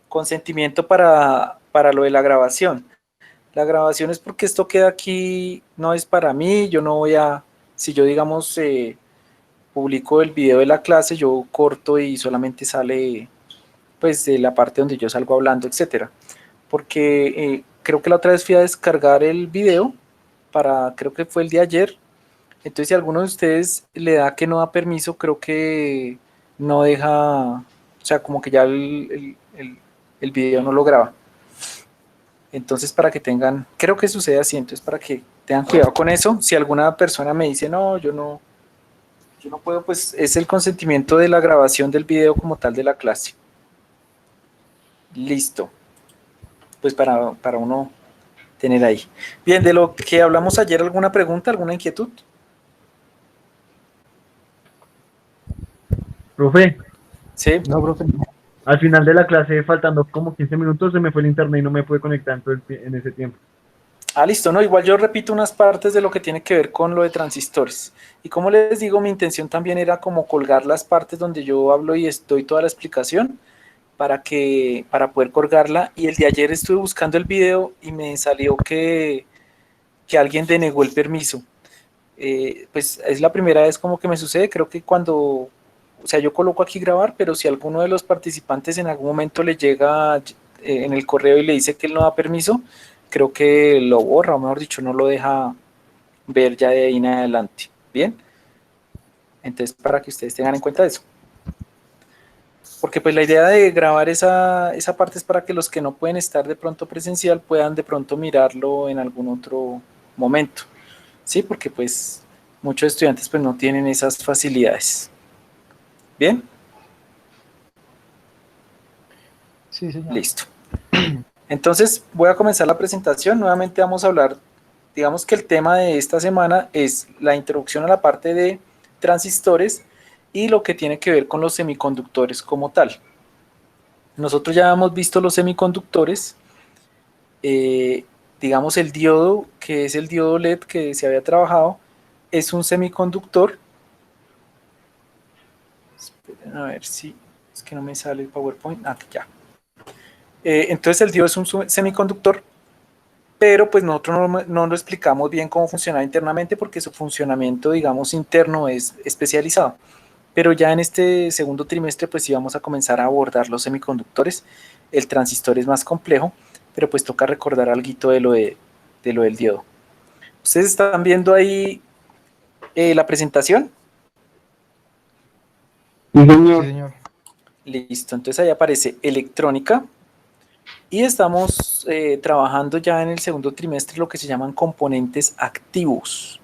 consentimiento para lo de la grabación. La grabación es porque esto queda aquí, no es para mí, yo no voy a, si yo digamos publico el video de la clase, yo corto y solamente sale pues de la parte donde yo salgo hablando, etcétera. Porque creo que la otra vez fui a descargar el video para, creo que fue el de ayer, entonces si a alguno de ustedes le da que no da permiso, creo que no deja, o sea, como que ya el video no lo graba. Entonces para que tengan, creo que sucede así, entonces para que tengan cuidado con eso. Si alguna persona me dice, no, yo no puedo, pues es el consentimiento de la grabación del video como tal de la clase. Listo, pues para uno tener ahí. Bien, de lo que hablamos ayer, ¿alguna pregunta, alguna inquietud? Profe, Sí. No, profe. al final de la clase, faltando como 15 minutos, se me fue el internet y no me pude conectar en ese tiempo. Ah, listo, no, igual yo repito unas partes de lo que tiene que ver con lo de transistores. Y como les digo, mi intención también era como colgar las partes donde yo hablo y doy toda la explicación para poder colgarla. Y el de ayer estuve buscando el video y me salió que alguien denegó el permiso. Pues es la primera vez como que me sucede, creo que cuando, o sea, yo coloco aquí grabar, pero si alguno de los participantes en algún momento le llega en el correo y le dice que él no da permiso, creo que lo borra, o mejor dicho, no lo deja ver ya de ahí en adelante. Bien, entonces para que ustedes tengan en cuenta eso. Porque pues la idea de grabar esa parte es para que los que no pueden estar de pronto presencial puedan de pronto mirarlo en algún otro momento. Sí, porque pues muchos estudiantes pues no tienen esas facilidades. Bien, Sí, señor. listo. Entonces voy a comenzar la presentación. Nuevamente vamos a hablar, digamos que el tema de esta semana es la introducción a la parte de transistores y lo que tiene que ver con los semiconductores como tal. Nosotros ya hemos visto los semiconductores, eh, digamos el diodo, que es el diodo LED que se había trabajado, es un semiconductor. Esperen a ver si es que no me sale el PowerPoint. Ah, ya. Entonces el diodo es un semiconductor, pero pues nosotros no lo explicamos bien cómo funciona internamente porque su funcionamiento, digamos, interno es especializado. Pero ya en este segundo trimestre pues sí vamos a comenzar a abordar los semiconductores. El transistor es más complejo, pero pues toca recordar algo de lo del diodo. ¿Ustedes están viendo ahí la presentación? Sí, Sí, señor. señor. Listo, entonces ahí aparece electrónica y estamos trabajando ya en el segundo trimestre lo que se llaman componentes activos.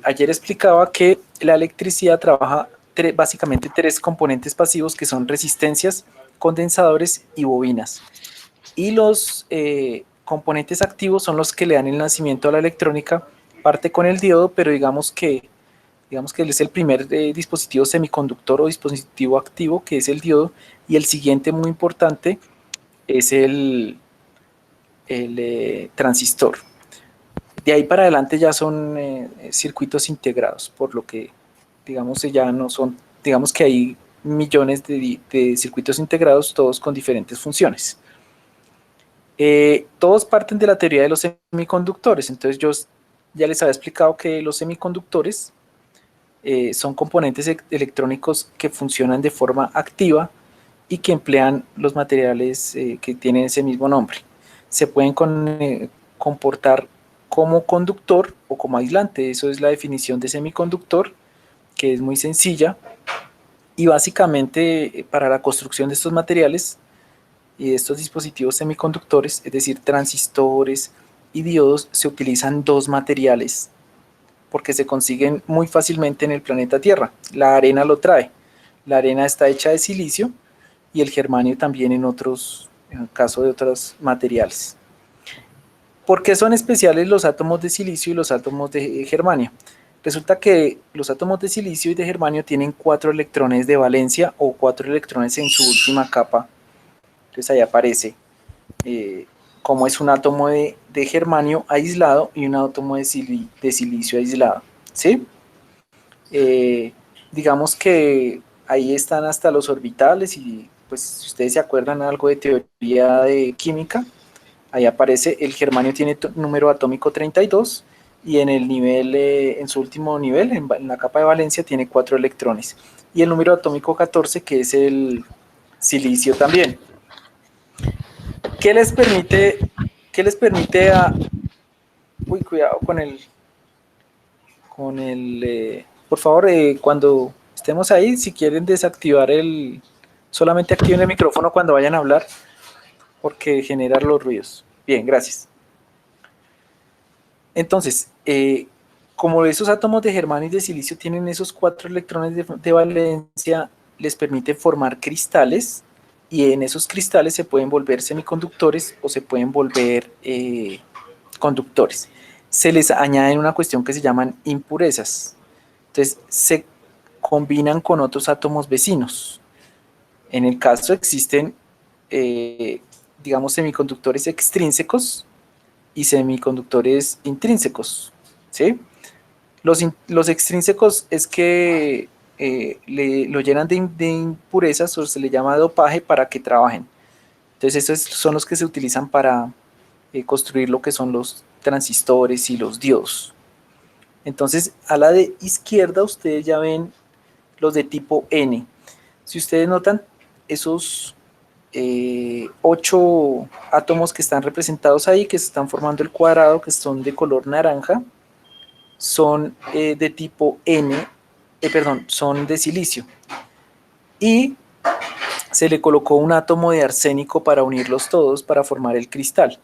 Ayer explicaba que la electricidad trabaja básicamente tres componentes pasivos que son resistencias, condensadores y bobinas. Y los componentes activos son los que le dan el nacimiento a la electrónica, parte con el diodo, pero digamos que él es el primer dispositivo semiconductor o dispositivo activo, que es el diodo, y el siguiente muy importante es el transistor. De ahí para adelante ya son circuitos integrados, por lo que digamos ya no son, digamos que hay millones de circuitos integrados, todos con diferentes funciones. Todos parten de la teoría de los semiconductores, entonces yo ya les había explicado que los semiconductores son componentes electrónicos que funcionan de forma activa y que emplean los materiales que tienen ese mismo nombre. Se pueden comportar como conductor o como aislante, eso es la definición de semiconductor, que es muy sencilla, y básicamente para la construcción de estos materiales y de estos dispositivos semiconductores, es decir, transistores y diodos, se utilizan dos materiales porque se consiguen muy fácilmente en el planeta Tierra. La arena lo trae. La arena está hecha de silicio y el germanio también en el caso de otros materiales. ¿Por qué son especiales los átomos de silicio y los átomos de germanio? Resulta que los átomos de silicio y de germanio tienen 4 electrones de valencia o 4 electrones en su última capa. Entonces ahí aparece cómo es un átomo de germanio aislado y un átomo de silicio aislado. ¿Sí? Digamos que ahí están hasta los orbitales y pues si ustedes se acuerdan algo de teoría de química, ahí aparece el germanio tiene número atómico 32 y en el nivel, en su último nivel, en la capa de valencia, tiene 4 electrones. Y el número atómico 14, que es el silicio también. ¿Qué les permite a... Uy, cuidado con por favor, cuando estemos ahí, si quieren desactivar solamente activen el micrófono cuando vayan a hablar, porque genera los ruidos. Bien, gracias. Entonces, como esos átomos de germanio y de silicio tienen esos 4 electrones de valencia, les permite formar cristales, y en esos cristales se pueden volver semiconductores o se pueden volver conductores. Se les añade una cuestión que se llaman impurezas. Entonces, se combinan con otros átomos vecinos. En el caso existen, digamos, semiconductores extrínsecos y semiconductores intrínsecos, ¿sí? Los extrínsecos es que lo llenan de impurezas o se le llama dopaje para que trabajen. Entonces esos son los que se utilizan para construir lo que son los transistores y los diodos. Entonces a la de izquierda ustedes ya ven los de tipo N. Si ustedes notan esos 8 átomos que están representados ahí, que se están formando el cuadrado, que son de color naranja, son de tipo N, son de silicio. Y se le colocó un átomo de arsénico para unirlos todos para formar el cristal.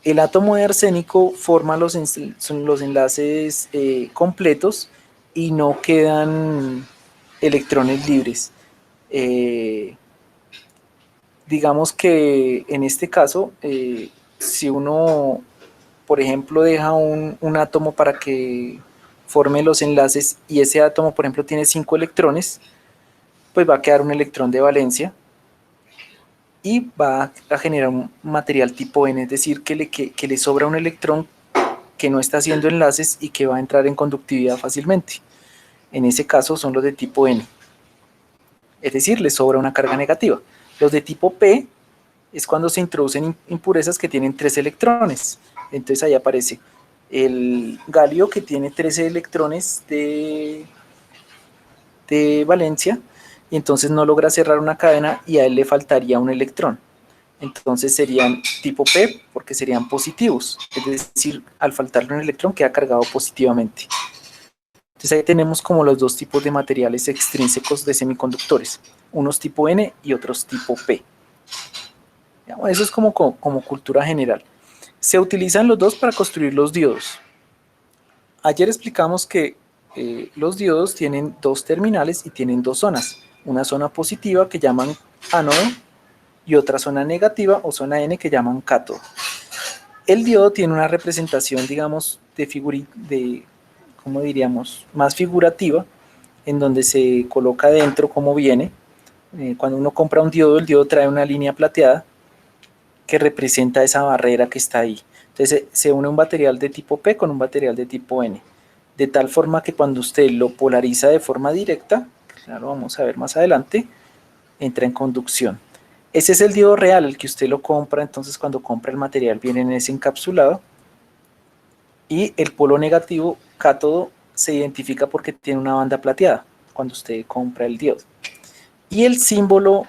El átomo de arsénico forma los enlaces completos y no quedan electrones libres. Digamos que en este caso, si uno, por ejemplo, deja un átomo para que forme los enlaces y ese átomo, por ejemplo, tiene 5 electrones, pues va a quedar un electrón de valencia y va a generar un material tipo N, es decir, que le sobra un electrón que no está haciendo enlaces y que va a entrar en conductividad fácilmente. En ese caso son los de tipo N, es decir, le sobra una carga negativa. Los de tipo P es cuando se introducen impurezas que tienen 3 electrones. Entonces ahí aparece el galio que tiene 13 electrones de valencia y entonces no logra cerrar una cadena y a él le faltaría un electrón. Entonces serían tipo P porque serían positivos, es decir, al faltarle un electrón queda cargado positivamente. Entonces ahí tenemos como los dos tipos de materiales extrínsecos de semiconductores, unos tipo N y otros tipo P. Eso es como cultura general. Se utilizan los dos para construir los diodos. Ayer explicamos que los diodos tienen 2 terminales y tienen 2 zonas. Una zona positiva que llaman ánodo y otra zona negativa o zona N que llaman cátodo. El diodo tiene una representación, digamos, ¿cómo diríamos? Más figurativa, en donde se coloca dentro como viene. Cuando uno compra un diodo, el diodo trae una línea plateada que representa esa barrera que está ahí. Entonces se une un material de tipo P con un material de tipo N, de tal forma que cuando usted lo polariza de forma directa, ya lo vamos a ver más adelante, entra en conducción. Ese es el diodo real, el que usted lo compra, entonces cuando compra el material viene en ese encapsulado, y el polo negativo, cátodo, se identifica porque tiene una banda plateada cuando usted compra el diodo. Y el símbolo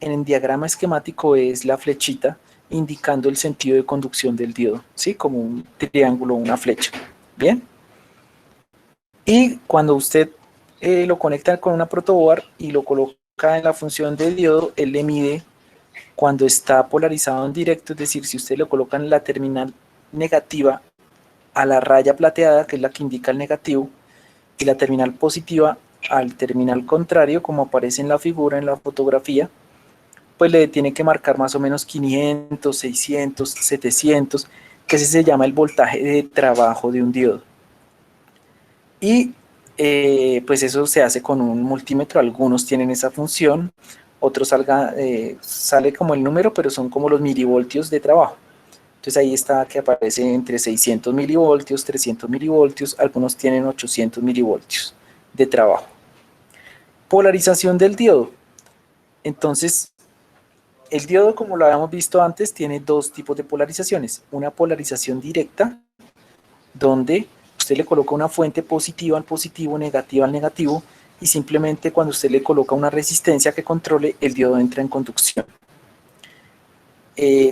en el diagrama esquemático es la flechita, indicando el sentido de conducción del diodo, ¿sí? Como un triángulo o una flecha. Bien. Y cuando usted lo conecta con una protoboard y lo coloca en la función de diodo, él le mide cuando está polarizado en directo, es decir, si usted lo coloca en la terminal negativa a la raya plateada, que es la que indica el negativo, y la terminal positiva al terminal contrario, como aparece en la figura, en la fotografía, pues le tiene que marcar más o menos 500, 600, 700, que ese se llama el voltaje de trabajo de un diodo. Y pues eso se hace con un multímetro, algunos tienen esa función, otros sale como el número, pero son como los milivoltios de trabajo. Entonces ahí está que aparece entre 600 milivoltios, 300 milivoltios, algunos tienen 800 milivoltios de trabajo. Polarización del diodo. Entonces, El diodo, como lo habíamos visto antes, tiene dos tipos de polarizaciones. Una polarización directa, donde usted le coloca una fuente positiva al positivo, negativa al negativo, y simplemente cuando usted le coloca una resistencia que controle, el diodo entra en conducción.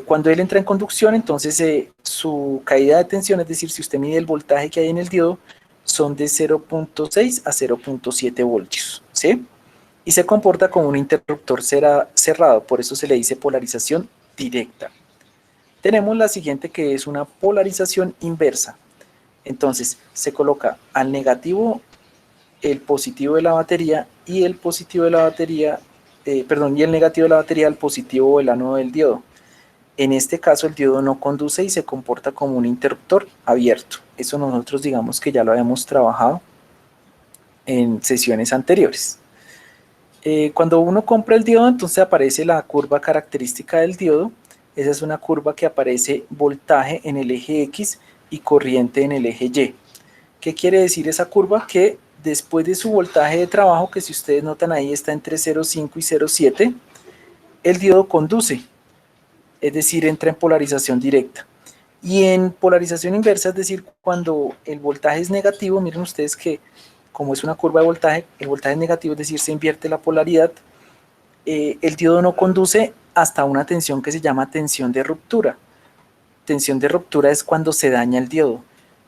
Cuando él entra en conducción, entonces su caída de tensión, es decir, si usted mide el voltaje que hay en el diodo, son de 0.6 a 0.7 voltios, ¿sí? Y se comporta como un interruptor cerrado, por eso se le dice polarización directa. Tenemos la siguiente, que es una polarización inversa. Entonces, se coloca al negativo el positivo de la batería y el positivo de la batería, y el negativo de la batería al positivo del ánodo del diodo. En este caso el diodo no conduce y se comporta como un interruptor abierto. Eso nosotros digamos que ya lo habíamos trabajado en sesiones anteriores. Cuando uno compra el diodo, entonces aparece la curva característica del diodo. Esa es una curva que aparece voltaje en el eje X y corriente en el eje Y. ¿Qué quiere decir esa curva? Que después de su voltaje de trabajo, que si ustedes notan ahí está entre 0.5 y 0.7, el diodo conduce, es decir, entra en polarización directa. Y en polarización inversa, es decir, cuando el voltaje es negativo, miren ustedes que como es una curva de voltaje, el voltaje es negativo, es decir, se invierte la polaridad, el diodo no conduce hasta una tensión que se llama tensión de ruptura. Tensión de ruptura es cuando se daña el diodo.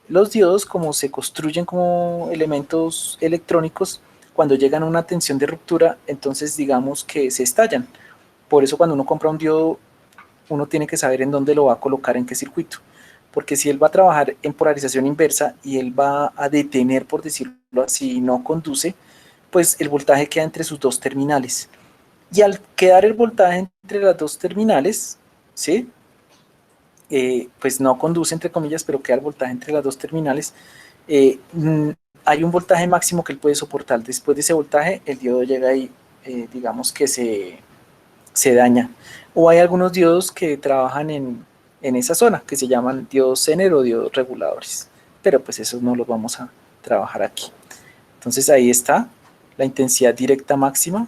Los diodos, como se construyen como elementos electrónicos, cuando llegan a una tensión de ruptura, entonces digamos que se estallan. Por eso cuando uno compra un diodo, uno tiene que saber en dónde lo va a colocar, en qué circuito. Porque si él va a trabajar en polarización inversa y él va a detener, por decirlo así, no conduce, pues el voltaje queda entre sus dos terminales. Y al quedar el voltaje entre las dos terminales, ¿sí? Pues no conduce, entre comillas, pero queda el voltaje entre las dos terminales, hay un voltaje máximo que él puede soportar. Después de ese voltaje, el diodo llega ahí, digamos que se daña. O hay algunos diodos que trabajan en esa zona, que se llaman diodos Zener o diodos reguladores. Pero pues esos no los vamos a trabajar aquí. Entonces ahí está la intensidad directa máxima.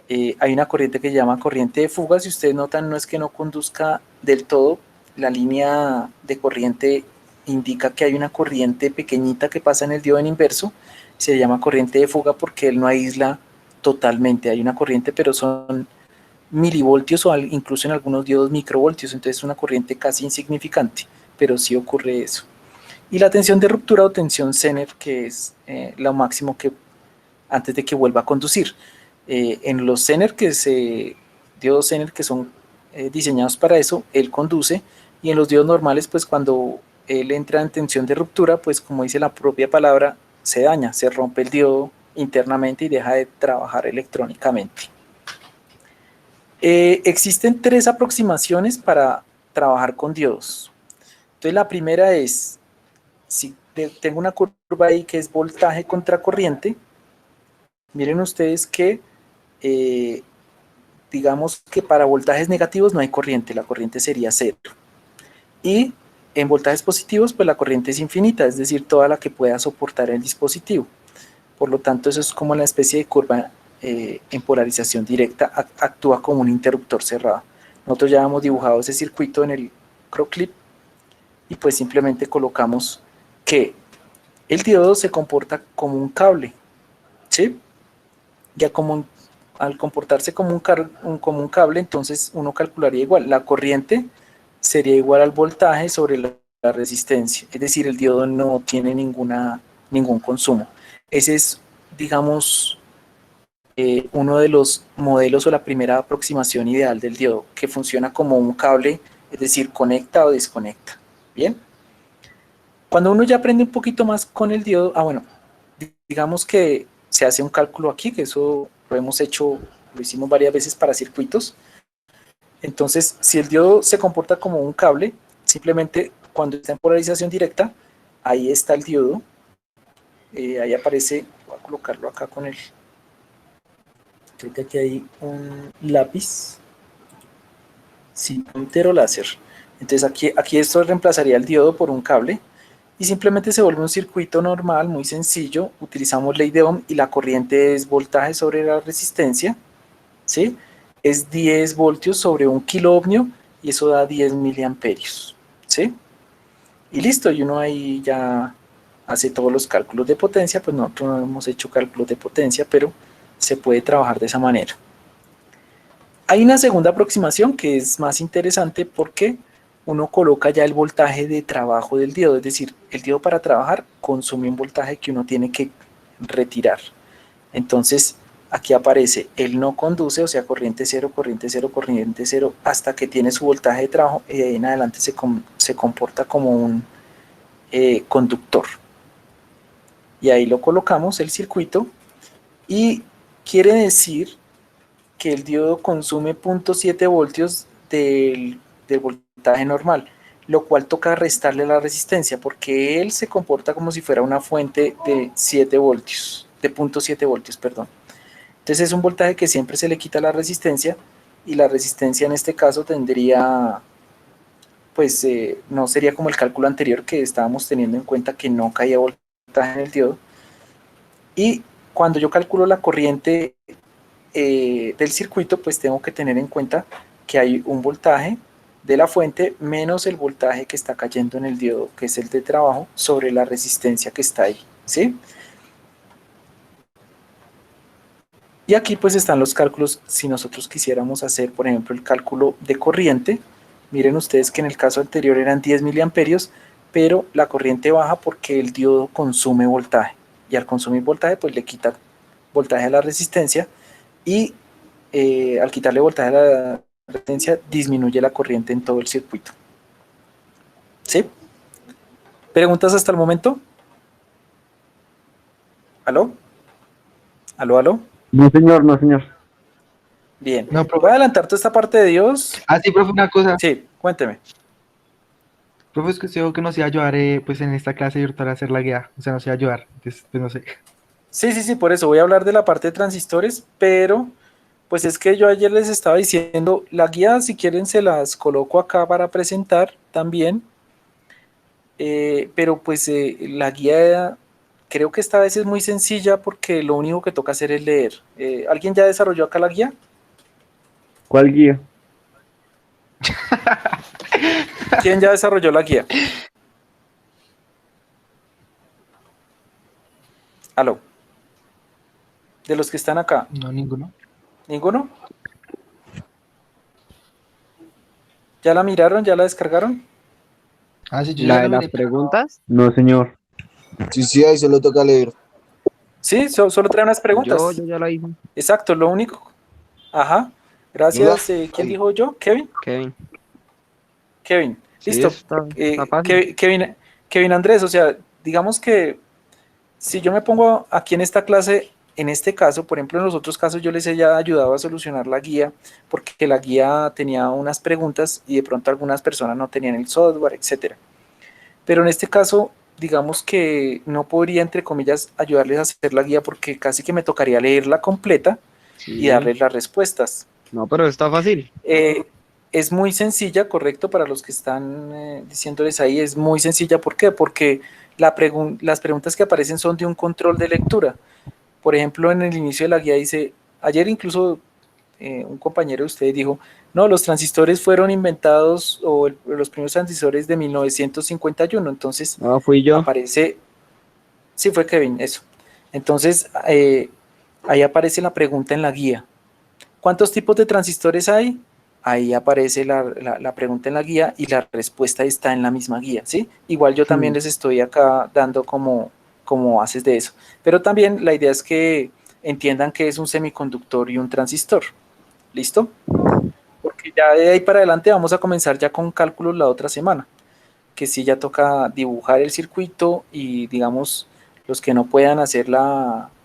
Hay una corriente que se llama corriente de fuga. Si ustedes notan, no es que no conduzca del todo, la línea de corriente indica que hay una corriente pequeñita que pasa en el diodo en inverso, se llama corriente de fuga porque él no aísla totalmente, hay una corriente pero son milivoltios o incluso en algunos diodos microvoltios, entonces es una corriente casi insignificante, pero sí ocurre eso. Y la tensión de ruptura o tensión Zener, que es lo máximo que antes de que vuelva a conducir. En los Zener, diodos Zener que son diseñados para eso, él conduce, y en los diodos normales, pues cuando él entra en tensión de ruptura, pues como dice la propia palabra, se daña, se rompe el diodo internamente y deja de trabajar electrónicamente. Existen tres aproximaciones para trabajar con diodos. Entonces la primera es, si tengo una curva ahí que es voltaje contra corriente, miren ustedes que digamos que para voltajes negativos no hay corriente, la corriente sería cero. Y en voltajes positivos, pues la corriente es infinita, es decir, toda la que pueda soportar el dispositivo. Por lo tanto, eso es como una especie de curva en polarización directa, actúa como un interruptor cerrado. Nosotros ya hemos dibujado ese circuito en el CroClip y pues simplemente colocamos que el diodo se comporta como un cable, ¿sí? Ya al comportarse como un cable, entonces uno calcularía igual, la corriente sería igual al voltaje sobre la resistencia, es decir, el diodo no tiene ningún consumo. Ese es, digamos, uno de los modelos o la primera aproximación ideal del diodo, que funciona como un cable, es decir, conecta o desconecta. Bien. Cuando uno ya aprende un poquito más con el diodo, bueno, digamos que se hace un cálculo aquí, que eso lo hicimos varias veces para circuitos. Entonces, si el diodo se comporta como un cable, simplemente cuando está en polarización directa, ahí está el diodo, ahí aparece, voy a colocarlo acá con creo que aquí hay un lápiz, sí, puntero láser. Entonces aquí esto reemplazaría el diodo por un cable, y simplemente se vuelve un circuito normal, muy sencillo. Utilizamos ley de Ohm y la corriente es voltaje sobre la resistencia, ¿sí? es 10 voltios sobre 1 kiloohmio y eso da 10 miliamperios, ¿sí? Y listo, y uno ahí ya hace todos los cálculos de potencia. Pues nosotros no hemos hecho cálculos de potencia, pero se puede trabajar de esa manera. Hay una segunda aproximación que es más interesante porque uno coloca ya el voltaje de trabajo del diodo, es decir, el diodo para trabajar consume un voltaje que uno tiene que retirar. Entonces, aquí aparece el no conduce, o sea, corriente cero, corriente cero, corriente cero, hasta que tiene su voltaje de trabajo y de ahí en adelante se comporta como un conductor. Y ahí lo colocamos, el circuito, y quiere decir que el diodo consume 0.7 voltios del voltaje normal, lo cual toca restarle la resistencia porque él se comporta como si fuera una fuente de 7 voltios, de 0.7 voltios, perdón. Entonces es un voltaje que siempre se le quita la resistencia y la resistencia en este caso tendría, pues no sería como el cálculo anterior que estábamos teniendo en cuenta que no caía voltaje en el diodo. Y cuando yo calculo la corriente del circuito, pues tengo que tener en cuenta que hay un voltaje de la fuente menos el voltaje que está cayendo en el diodo, que es el de trabajo, sobre la resistencia que está ahí, ¿sí? Y aquí pues están los cálculos. Si nosotros quisiéramos hacer, por ejemplo, el cálculo de corriente, miren ustedes que en el caso anterior eran 10 miliamperios, pero la corriente baja porque el diodo consume voltaje, y al consumir voltaje pues le quita voltaje a la resistencia, y al quitarle voltaje a la resistencia disminuye la corriente en todo el circuito. ¿Sí? ¿Preguntas hasta el momento? ¿Aló? ¿Aló, aló? No, señor, no, señor. Bien. No, profe. Voy a adelantar toda esta parte de Dios. Ah, sí, profe, una cosa. Sí, cuénteme. Profe, es que usted dijo que nos iba a ayudar pues en esta clase virtual a hacer la guía. O sea, nos iba a ayudar. Entonces, pues no sé. Sí, por eso voy a hablar de la parte de transistores, pero pues es que yo ayer les estaba diciendo, la guía si quieren se las coloco acá para presentar también, pero pues la guía creo que esta vez es muy sencilla porque lo único que toca hacer es leer. ¿Alguien ya desarrolló acá la guía? ¿Cuál guía? ¿Quién ya desarrolló la guía? Aló. De los que están acá, No, ninguno. ¿ninguno? ¿Ya la miraron? ¿Ya la descargaron? Ah, sí, yo ¿La ya de lo las miré, pero preguntas? No, señor. Sí, ahí solo toca leer. Sí, solo trae unas preguntas. Yo ya la hice. Exacto, lo único. Ajá. Gracias. ¿Quién dijo yo? ¿Kevin? Kevin. Kevin. Sí, Listo. está fácil. Kevin Andrés, o sea, digamos que si yo me pongo aquí en esta clase, en este caso, por ejemplo, en los otros casos yo les he ya ayudado a solucionar la guía, porque la guía tenía unas preguntas y de pronto algunas personas no tenían el software, etcétera. Pero en este caso, digamos que no podría, entre comillas, ayudarles a hacer la guía porque casi que me tocaría leerla completa y Sí. darles las respuestas. No, pero está fácil. Es muy sencilla, correcto, para los que están diciéndoles ahí, es muy sencilla. ¿Por qué? Porque las preguntas que aparecen son de un control de lectura. Por ejemplo, en el inicio de la guía dice, ayer incluso un compañero de ustedes dijo, no, los transistores fueron inventados, o los primeros transistores de 1951, entonces No, fui yo. aparece, sí fue Kevin, eso. Entonces, ahí aparece la pregunta en la guía. ¿Cuántos tipos de transistores hay? Ahí aparece la pregunta en la guía y la respuesta está en la misma guía, ¿sí? Igual yo también les estoy acá dando como bases de eso. Pero también la idea es que entiendan que es un semiconductor y un transistor. ¿Listo? Porque ya de ahí para adelante vamos a comenzar ya con cálculos la otra semana, que sí ya toca dibujar el circuito y digamos los que no puedan hacer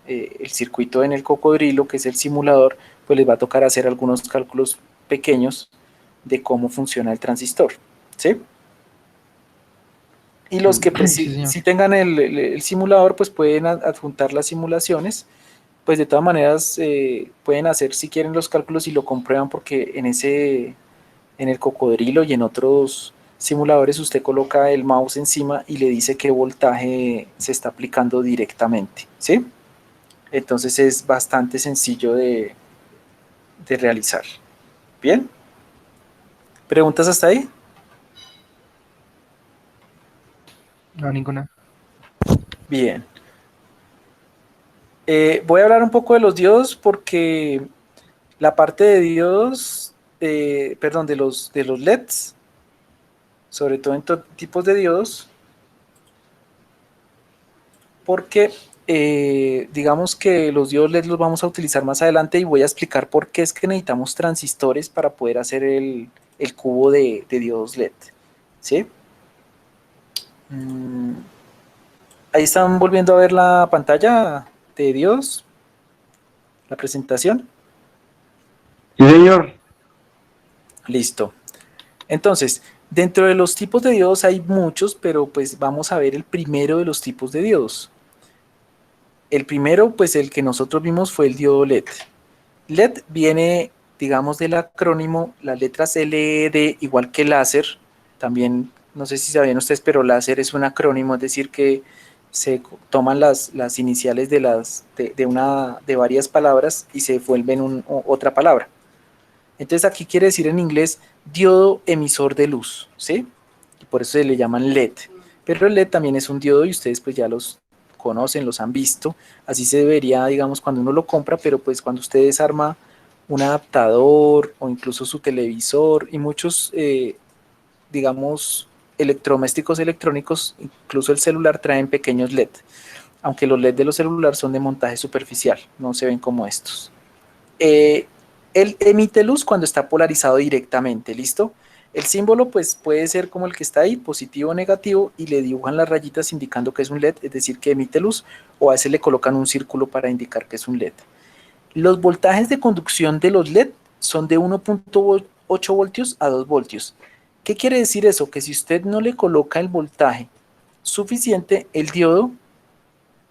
el circuito en el cocodrilo, que es el simulador, pues les va a tocar hacer algunos cálculos pequeños de cómo funciona el transistor, ¿sí? Y los que pues, Sí, señor. si tengan el simulador, pues pueden adjuntar las simulaciones, pues de todas maneras pueden hacer si quieren los cálculos y lo comprueban porque en el cocodrilo y en otros simuladores usted coloca el mouse encima y le dice qué voltaje se está aplicando directamente, ¿sí? Entonces es bastante sencillo de realizar. ¿Bien? ¿Preguntas hasta ahí? No, ninguna. Bien. Voy a hablar un poco de los diodos porque la parte de diodos, perdón, de los LEDs, sobre todo en tipos de diodos, porque digamos que los diodos LED los vamos a utilizar más adelante y voy a explicar por qué es que necesitamos transistores para poder hacer el cubo de diodos LED. ¿Sí? Ahí están volviendo a ver la pantalla de diodos, la presentación. Sí, señor. Listo. Entonces, dentro de los tipos de diodos hay muchos, pero pues vamos a ver el primero de los tipos de diodos. El primero, pues el que nosotros vimos fue el diodo LED. LED viene, digamos, del acrónimo, las letras LED, igual que láser. También, no sé si sabían ustedes, pero láser es un acrónimo, es decir, que se toman las iniciales de varias palabras y se vuelven otra palabra. Entonces aquí quiere decir en inglés diodo emisor de luz, ¿sí? Y por eso se le llaman LED. Pero el LED también es un diodo y ustedes pues ya los conocen, los han visto. Así se debería, digamos, cuando uno lo compra, pero pues cuando usted desarma un adaptador o incluso su televisor y muchos, digamos, electrodomésticos electrónicos, incluso el celular traen pequeños LED. Aunque los LED de los celulares son de montaje superficial, no se ven como estos. Él emite luz cuando está polarizado directamente, ¿listo? El símbolo pues puede ser como el que está ahí, positivo o negativo, y le dibujan las rayitas indicando que es un LED, es decir, que emite luz, o a veces le colocan un círculo para indicar que es un LED. Los voltajes de conducción de los LED son de 1.8 voltios a 2 voltios. ¿Qué quiere decir eso? Que si usted no le coloca el voltaje suficiente, el diodo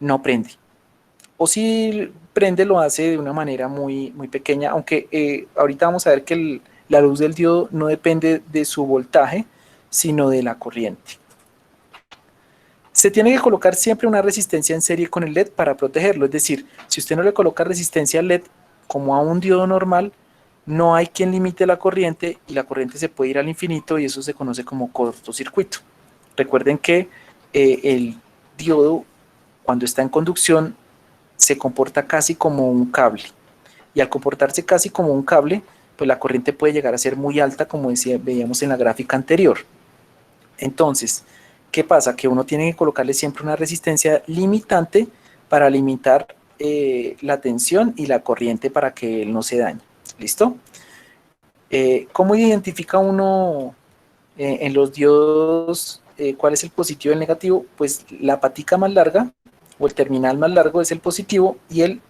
no prende. O si prende, lo hace de una manera muy, muy pequeña, aunque ahorita vamos a ver que la luz del diodo no depende de su voltaje, sino de la corriente. Se tiene que colocar siempre una resistencia en serie con el LED para protegerlo, es decir, si usted no le coloca resistencia LED como a un diodo normal, no hay quien limite la corriente y la corriente se puede ir al infinito y eso se conoce como cortocircuito. Recuerden que el diodo, cuando está en conducción, se comporta casi como un cable. Y al comportarse casi como un cable, pues la corriente puede llegar a ser muy alta, como veíamos en la gráfica anterior. Entonces, ¿qué pasa? Que uno tiene que colocarle siempre una resistencia limitante para limitar la tensión y la corriente para que él no se dañe. ¿Listo? ¿Cómo identifica uno en los diodos cuál es el positivo y el negativo? Pues la patica más larga o el terminal más largo es el positivo y el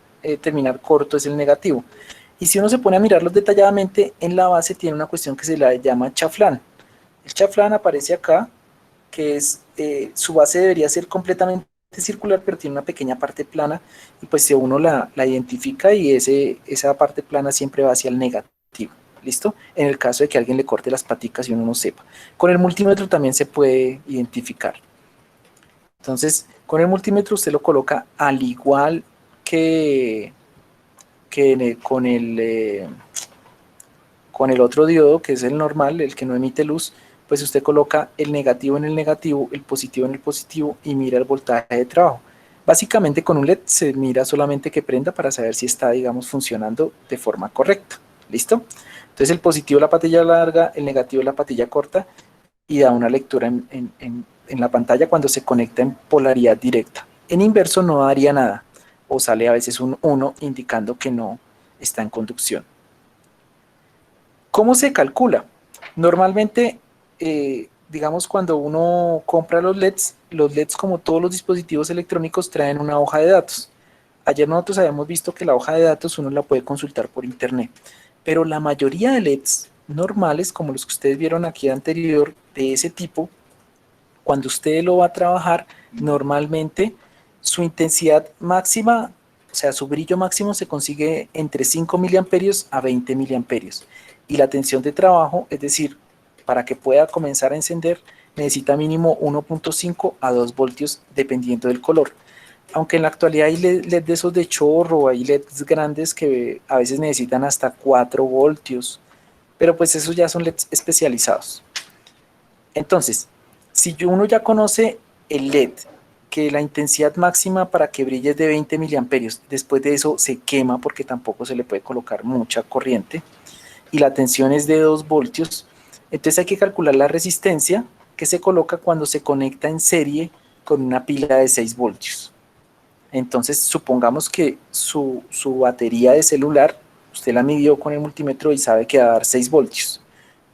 terminal corto es el negativo. Y si uno se pone a mirarlos detalladamente, en la base tiene una cuestión que se la llama chaflán. El chaflán aparece acá, que es, su base debería ser completamente circular, pero tiene una pequeña parte plana, y pues si uno la identifica y esa parte plana siempre va hacia el negativo. ¿Listo? En el caso de que alguien le corte las paticas y uno no sepa. Con el multímetro también se puede identificar. Entonces, con el multímetro usted lo coloca al igual que con el otro diodo, que es el normal, el que no emite luz, pues usted coloca el negativo en el negativo, el positivo en el positivo y mira el voltaje de trabajo. Básicamente con un LED se mira solamente que prenda para saber si está, digamos, funcionando de forma correcta. ¿Listo? Entonces el positivo es la patilla larga, el negativo es la patilla corta y da una lectura en la pantalla cuando se conecta en polaridad directa. En inverso no daría nada, o sale a veces un 1 indicando que no está en conducción. ¿Cómo se calcula? Normalmente, digamos, cuando uno compra los LEDs como todos los dispositivos electrónicos traen una hoja de datos. Ayer nosotros habíamos visto que la hoja de datos uno la puede consultar por internet, pero la mayoría de LEDs normales, como los que ustedes vieron aquí anterior, de ese tipo, cuando usted lo va a trabajar, normalmente su intensidad máxima, o sea, su brillo máximo se consigue entre 5 miliamperios a 20 miliamperios. Y la tensión de trabajo, es decir, para que pueda comenzar a encender, necesita mínimo 1.5 a 2 voltios dependiendo del color. Aunque en la actualidad hay LED de esos de chorro, hay LEDs grandes que a veces necesitan hasta 4 voltios, pero pues esos ya son LEDs especializados. Entonces, si uno ya conoce el LED, que la intensidad máxima para que brille es de 20 miliamperios, después de eso se quema porque tampoco se le puede colocar mucha corriente, y la tensión es de 2 voltios, entonces hay que calcular la resistencia que se coloca cuando se conecta en serie con una pila de 6 voltios. Entonces, supongamos que su batería de celular, usted la midió con el multímetro y sabe que va a dar 6 voltios.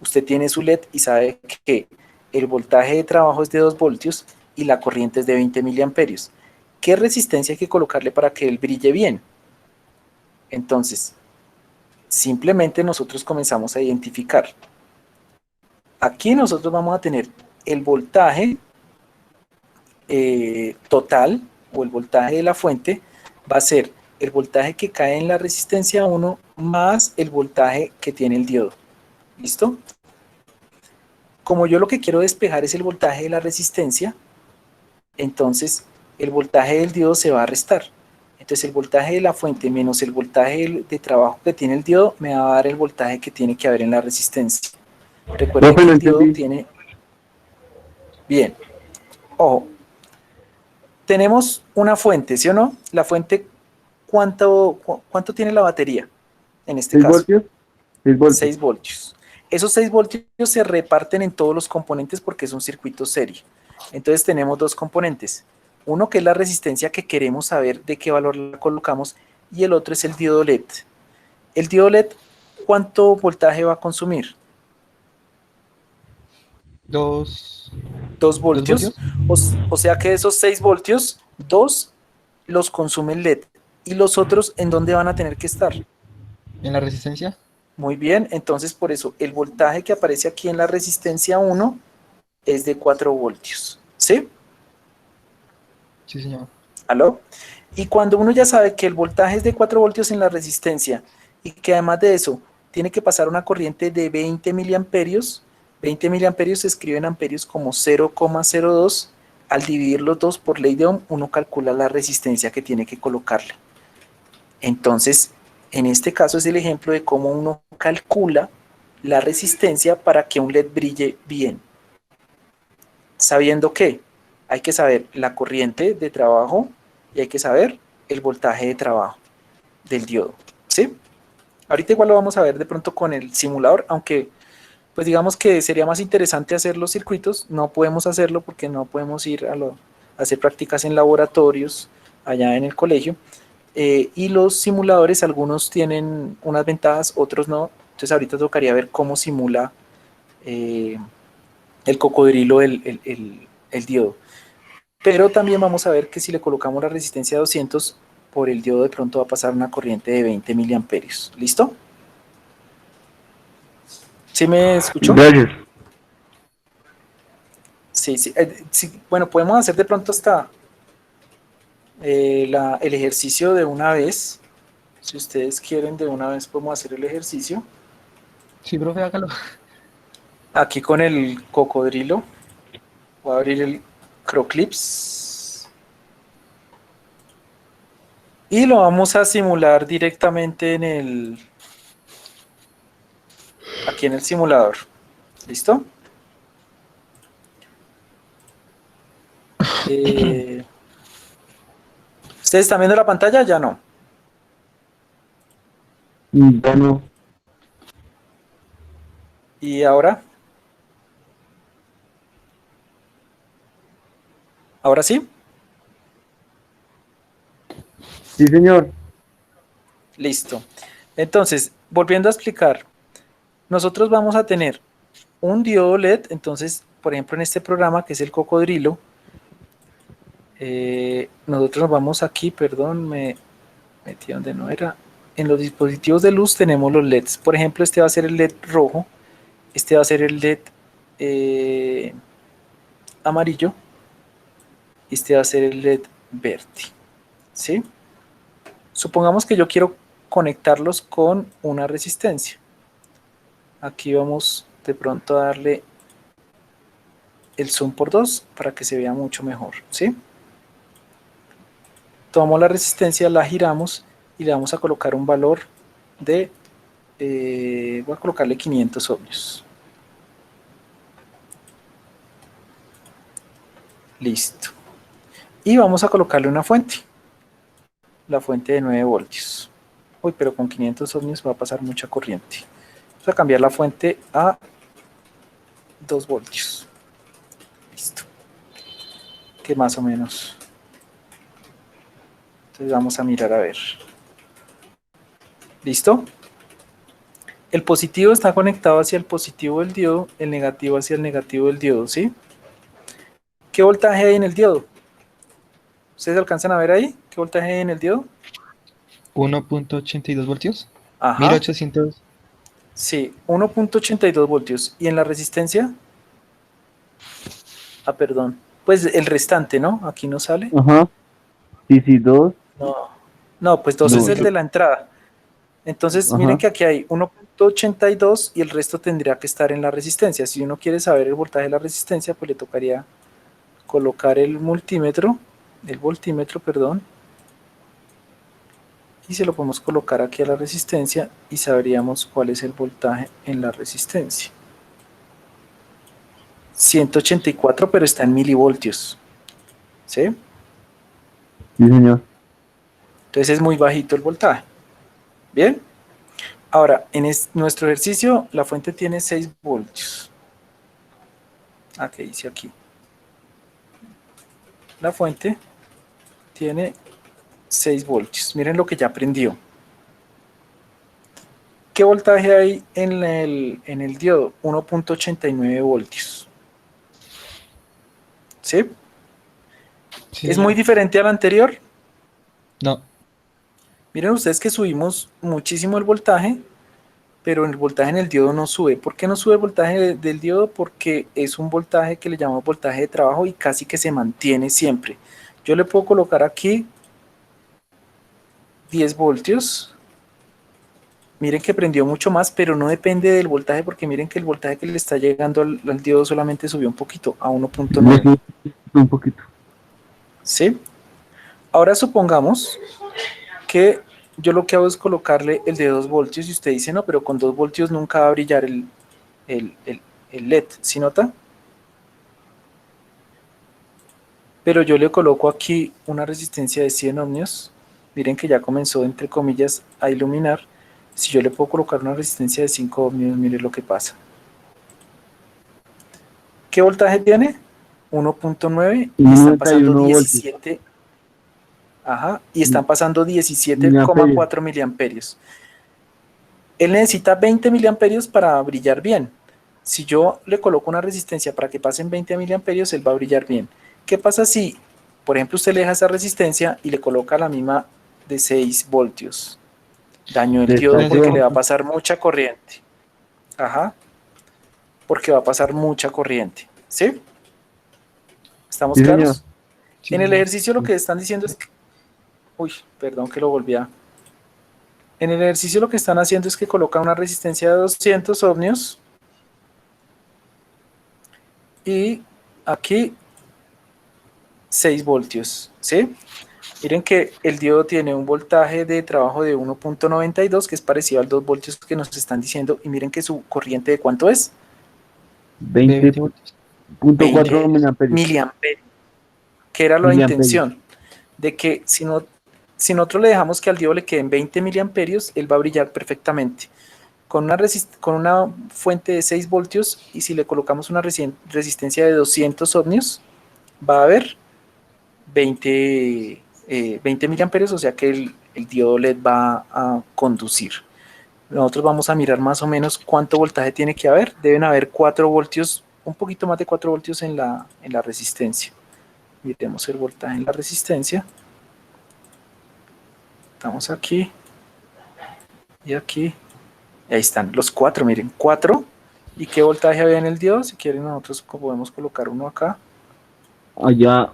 Usted tiene su LED y sabe que el voltaje de trabajo es de 2 voltios y la corriente es de 20 miliamperios. ¿Qué resistencia hay que colocarle para que él brille bien? Entonces, simplemente nosotros comenzamos a identificar. Aquí nosotros vamos a tener el voltaje total, o el voltaje de la fuente, va a ser el voltaje que cae en la resistencia 1 más el voltaje que tiene el diodo. ¿Listo? Como yo lo que quiero despejar es el voltaje de la resistencia, entonces el voltaje del diodo se va a restar. Entonces el voltaje de la fuente menos el voltaje de trabajo que tiene el diodo me va a dar el voltaje que tiene que haber en la resistencia. Recuerden que el diodo tiene... Bien. Ojo. Tenemos una fuente, ¿sí o no? La fuente, ¿cuánto tiene la batería? En este caso. 6 voltios. 6 voltios. Esos 6 voltios se reparten en todos los componentes porque es un circuito serie. Entonces tenemos 2 componentes. Uno que es la resistencia que queremos saber de qué valor la colocamos y el otro es el diodo LED. El diodo LED, ¿cuánto voltaje va a consumir? 2 voltios. O sea que de esos 6 voltios, 2 los consume el LED. ¿Y los otros en dónde van a tener que estar? en la resistencia. Muy bien, entonces por eso el voltaje que aparece aquí en la resistencia 1 es de 4 voltios. ¿Sí? Sí, señor. ¿Aló? Y cuando uno ya sabe que el voltaje es de 4 voltios en la resistencia y que además de eso tiene que pasar una corriente de 20 miliamperios, 20 miliamperios se escriben amperios como 0,02, al dividir los dos por ley de Ohm, uno calcula la resistencia que tiene que colocarle. Entonces, en este caso es el ejemplo de cómo uno calcula la resistencia para que un LED brille bien. Sabiendo que hay que saber la corriente de trabajo y hay que saber el voltaje de trabajo del diodo, ¿sí? Ahorita igual lo vamos a ver de pronto con el simulador, aunque pues digamos que sería más interesante hacer los circuitos. No podemos hacerlo porque no podemos ir a hacer prácticas en laboratorios allá en el colegio, y los simuladores, algunos tienen unas ventajas, otros no. Entonces ahorita tocaría ver cómo simula el cocodrilo el diodo. Pero también vamos a ver que si le colocamos la resistencia a 200, por el diodo de pronto va a pasar una corriente de 20 miliamperios. ¿Listo? ¿Sí me escuchó? Gracias. Sí, sí. Sí, bueno, podemos hacer de pronto hasta el ejercicio de una vez. Si ustedes quieren, de una vez podemos hacer el ejercicio. Sí, profe, hágalo. Aquí con el cocodrilo. Voy a abrir el Croclips. Y lo vamos a simular directamente aquí en el simulador. ¿Listo? ¿Ustedes están viendo la pantalla? Ya no. Bueno, ¿Y ahora? ¿Ahora sí? sí, señor. Listo. Entonces, volviendo a explicar, nosotros vamos a tener un diodo LED. Entonces, por ejemplo, en este programa que es el cocodrilo, nosotros nos vamos aquí, perdón, me metí donde no era. En los dispositivos de luz tenemos los LEDs. Por ejemplo, este va a ser el LED rojo, este va a ser el LED amarillo, y este va a ser el LED verde. ¿Sí? Supongamos que yo quiero conectarlos con una resistencia. Aquí vamos de pronto a darle el zoom por 2 para que se vea mucho mejor, ¿sí? Tomamos la resistencia, la giramos y le vamos a colocar un valor de Voy a colocarle 500 ohmios. Listo. Y vamos a colocarle una fuente. La fuente de 9 voltios. Uy, pero con 500 ohmios va a pasar mucha corriente. Vamos a cambiar la fuente a 2 voltios. Listo. Que más o menos. Entonces vamos a mirar a ver. ¿Listo? El positivo está conectado hacia el positivo del diodo, el negativo hacia el negativo del diodo, ¿sí? ¿Qué voltaje hay en el diodo? ¿Ustedes alcanzan a ver ahí? ¿Qué voltaje hay en el diodo? 1.82 voltios. Ajá. 1800. Sí, 1.82 voltios. ¿Y en la resistencia? Ah, perdón. Pues el restante, ¿no? Aquí no sale. Ajá. Sí, 2. No, no, pues 2 No, es el de la entrada. Entonces, Ajá. miren que aquí hay 1.82 y el resto tendría que estar en la resistencia. Si uno quiere saber el voltaje de la resistencia, pues le tocaría colocar el voltímetro, perdón, y se lo podemos colocar aquí a la resistencia y sabríamos cuál es el voltaje en la resistencia. 184, pero está en milivoltios. ¿Sí? Sí, señor. Entonces es muy bajito el voltaje. Bien. Ahora, en nuestro ejercicio, la fuente tiene 6 voltios. Ah, ¿qué dice aquí? La fuente tiene 6 voltios. Miren lo que ya prendió. ¿Qué voltaje hay en el diodo? 1.89 voltios. ¿Sí? Sí, ¿Es señor. muy diferente al anterior? No. Miren ustedes que subimos muchísimo el voltaje, pero el voltaje en el diodo no sube. ¿Por qué no sube el voltaje del diodo? Porque es un voltaje que le llamamos voltaje de trabajo y casi que se mantiene siempre. Yo le puedo colocar aquí 10 voltios. Miren que prendió mucho más, pero no depende del voltaje, porque miren que el voltaje que le está llegando al diodo solamente subió un poquito, a 1.9. Un poquito. ¿Sí? Ahora supongamos que yo lo que hago es colocarle el de 2 voltios y usted dice, no, pero con 2 voltios nunca va a brillar el LED, ¿sí nota? Pero yo le coloco aquí una resistencia de 100 ohmios. Miren que ya comenzó, entre comillas, a iluminar. Si yo le puedo colocar una resistencia de 5 ohmios, miren lo que pasa. ¿Qué voltaje tiene? 1.9 y están pasando 91 voltios. 17. Ajá, y están pasando 17,4 miliamperios. Él necesita 20 miliamperios para brillar bien. Si yo le coloco una resistencia para que pasen 20 miliamperios, él va a brillar bien. ¿Qué pasa si, por ejemplo, usted le deja esa resistencia y le coloca la misma de 6 voltios? Daño el diodo porque le va a pasar mucha corriente. Ajá, porque va a pasar mucha corriente. ¿Sí? ¿Estamos Sí, claros? señor. Sí, En el señor. ejercicio lo que están diciendo es que... Uy, perdón que lo volví a... En el ejercicio lo que están haciendo es que colocan una resistencia de 200 ohmios y aquí 6 voltios, ¿sí? Miren que el diodo tiene un voltaje de trabajo de 1.92, que es parecido al 2 voltios que nos están diciendo, y miren que su corriente de ¿cuánto es? 20 voltios. 20.4 miliamperios. Miliamperios, que era la intención, de que si nosotros le dejamos que al diodo le queden 20 miliamperios, él va a brillar perfectamente. Con una fuente de 6 voltios y si le colocamos una resistencia de 200 ohmios, va a haber 20 miliamperios, o sea que el diodo LED va a conducir. Nosotros vamos a mirar más o menos cuánto voltaje tiene que haber. Deben haber 4 voltios, un poquito más de 4 voltios en la resistencia. Miremos el voltaje en la resistencia. Estamos aquí y aquí. Y ahí están los 4, miren, 4. ¿Y qué voltaje había en el diodo? Si quieren nosotros podemos colocar uno acá. Allá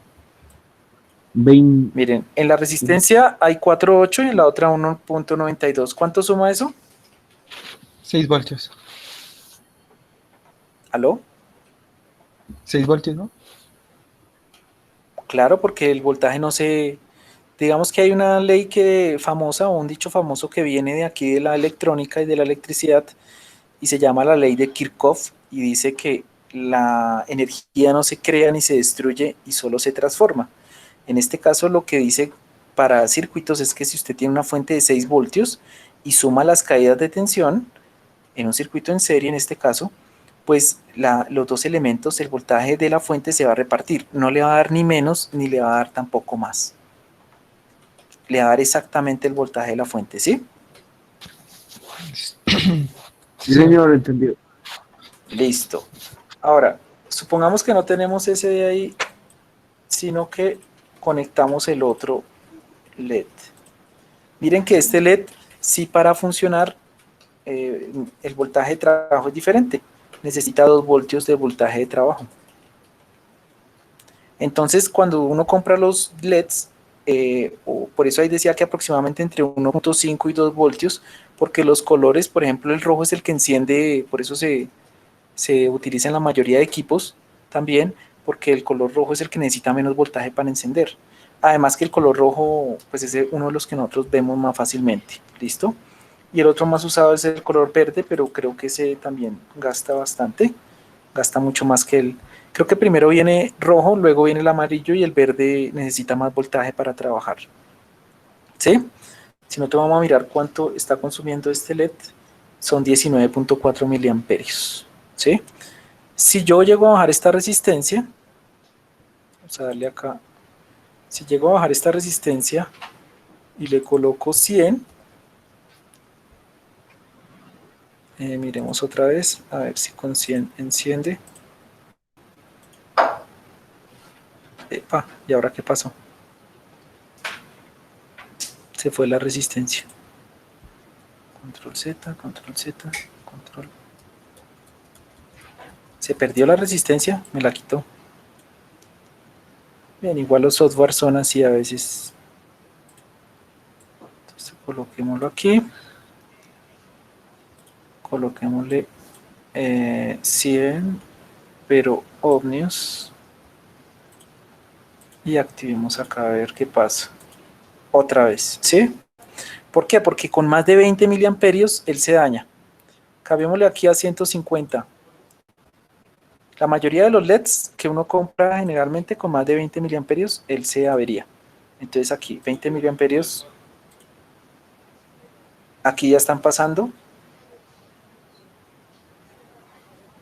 20. Miren, en la resistencia hay 4.8 y en la otra 1.92. ¿Cuánto suma eso? 6 voltios. ¿Aló? 6 voltios, ¿no? Claro, porque el voltaje no se Digamos que hay una ley famosa o un dicho famoso que viene de aquí de la electrónica y de la electricidad y se llama la ley de Kirchhoff y dice que la energía no se crea ni se destruye y solo se transforma. En este caso lo que dice para circuitos es que si usted tiene una fuente de 6 voltios y suma las caídas de tensión en un circuito en serie en este caso, pues los dos elementos, el voltaje de la fuente se va a repartir, no le va a dar ni menos ni le va a dar tampoco más. Le va a dar exactamente el voltaje de la fuente, ¿sí? Sí, señor, entendido. Listo. Ahora, supongamos que no tenemos ese de ahí, sino que conectamos el otro LED. Miren que este LED, sí, para funcionar, el voltaje de trabajo es diferente. Necesita 2 voltios de voltaje de trabajo. Entonces, cuando uno compra los LEDs, por eso ahí decía que aproximadamente entre 1.5 y 2 voltios, porque los colores, por ejemplo, el rojo es el que enciende, por eso se utiliza en la mayoría de equipos también, porque el color rojo es el que necesita menos voltaje para encender. Además que el color rojo, pues es uno de los que nosotros vemos más fácilmente, ¿listo? Y el otro más usado es el color verde, pero creo que ese también gasta bastante, gasta mucho más que el... Creo que primero viene rojo, luego viene el amarillo y el verde necesita más voltaje para trabajar. ¿Sí? Si no, te vamos a mirar cuánto está consumiendo este LED. Son 19.4 miliamperios. ¿Sí? Si yo llego a bajar esta resistencia, vamos a darle acá. Si llego a bajar esta resistencia y le coloco 100, miremos otra vez, a ver si con 100 enciende. Epa, ¿y ahora qué pasó? Se fue la resistencia. Control Z, control Z, control. Se perdió la resistencia, me la quitó. Bien, igual los software son así a veces. Entonces coloquémoslo aquí. Coloquémosle 100, pero ohmios. Y activemos acá a ver qué pasa. Otra vez, ¿sí? ¿Por qué? Porque con más de 20 miliamperios él se daña. Cambiémosle aquí a 150. La mayoría de los LEDs que uno compra generalmente con más de 20 miliamperios, él se avería. Entonces aquí 20 miliamperios, aquí ya están pasando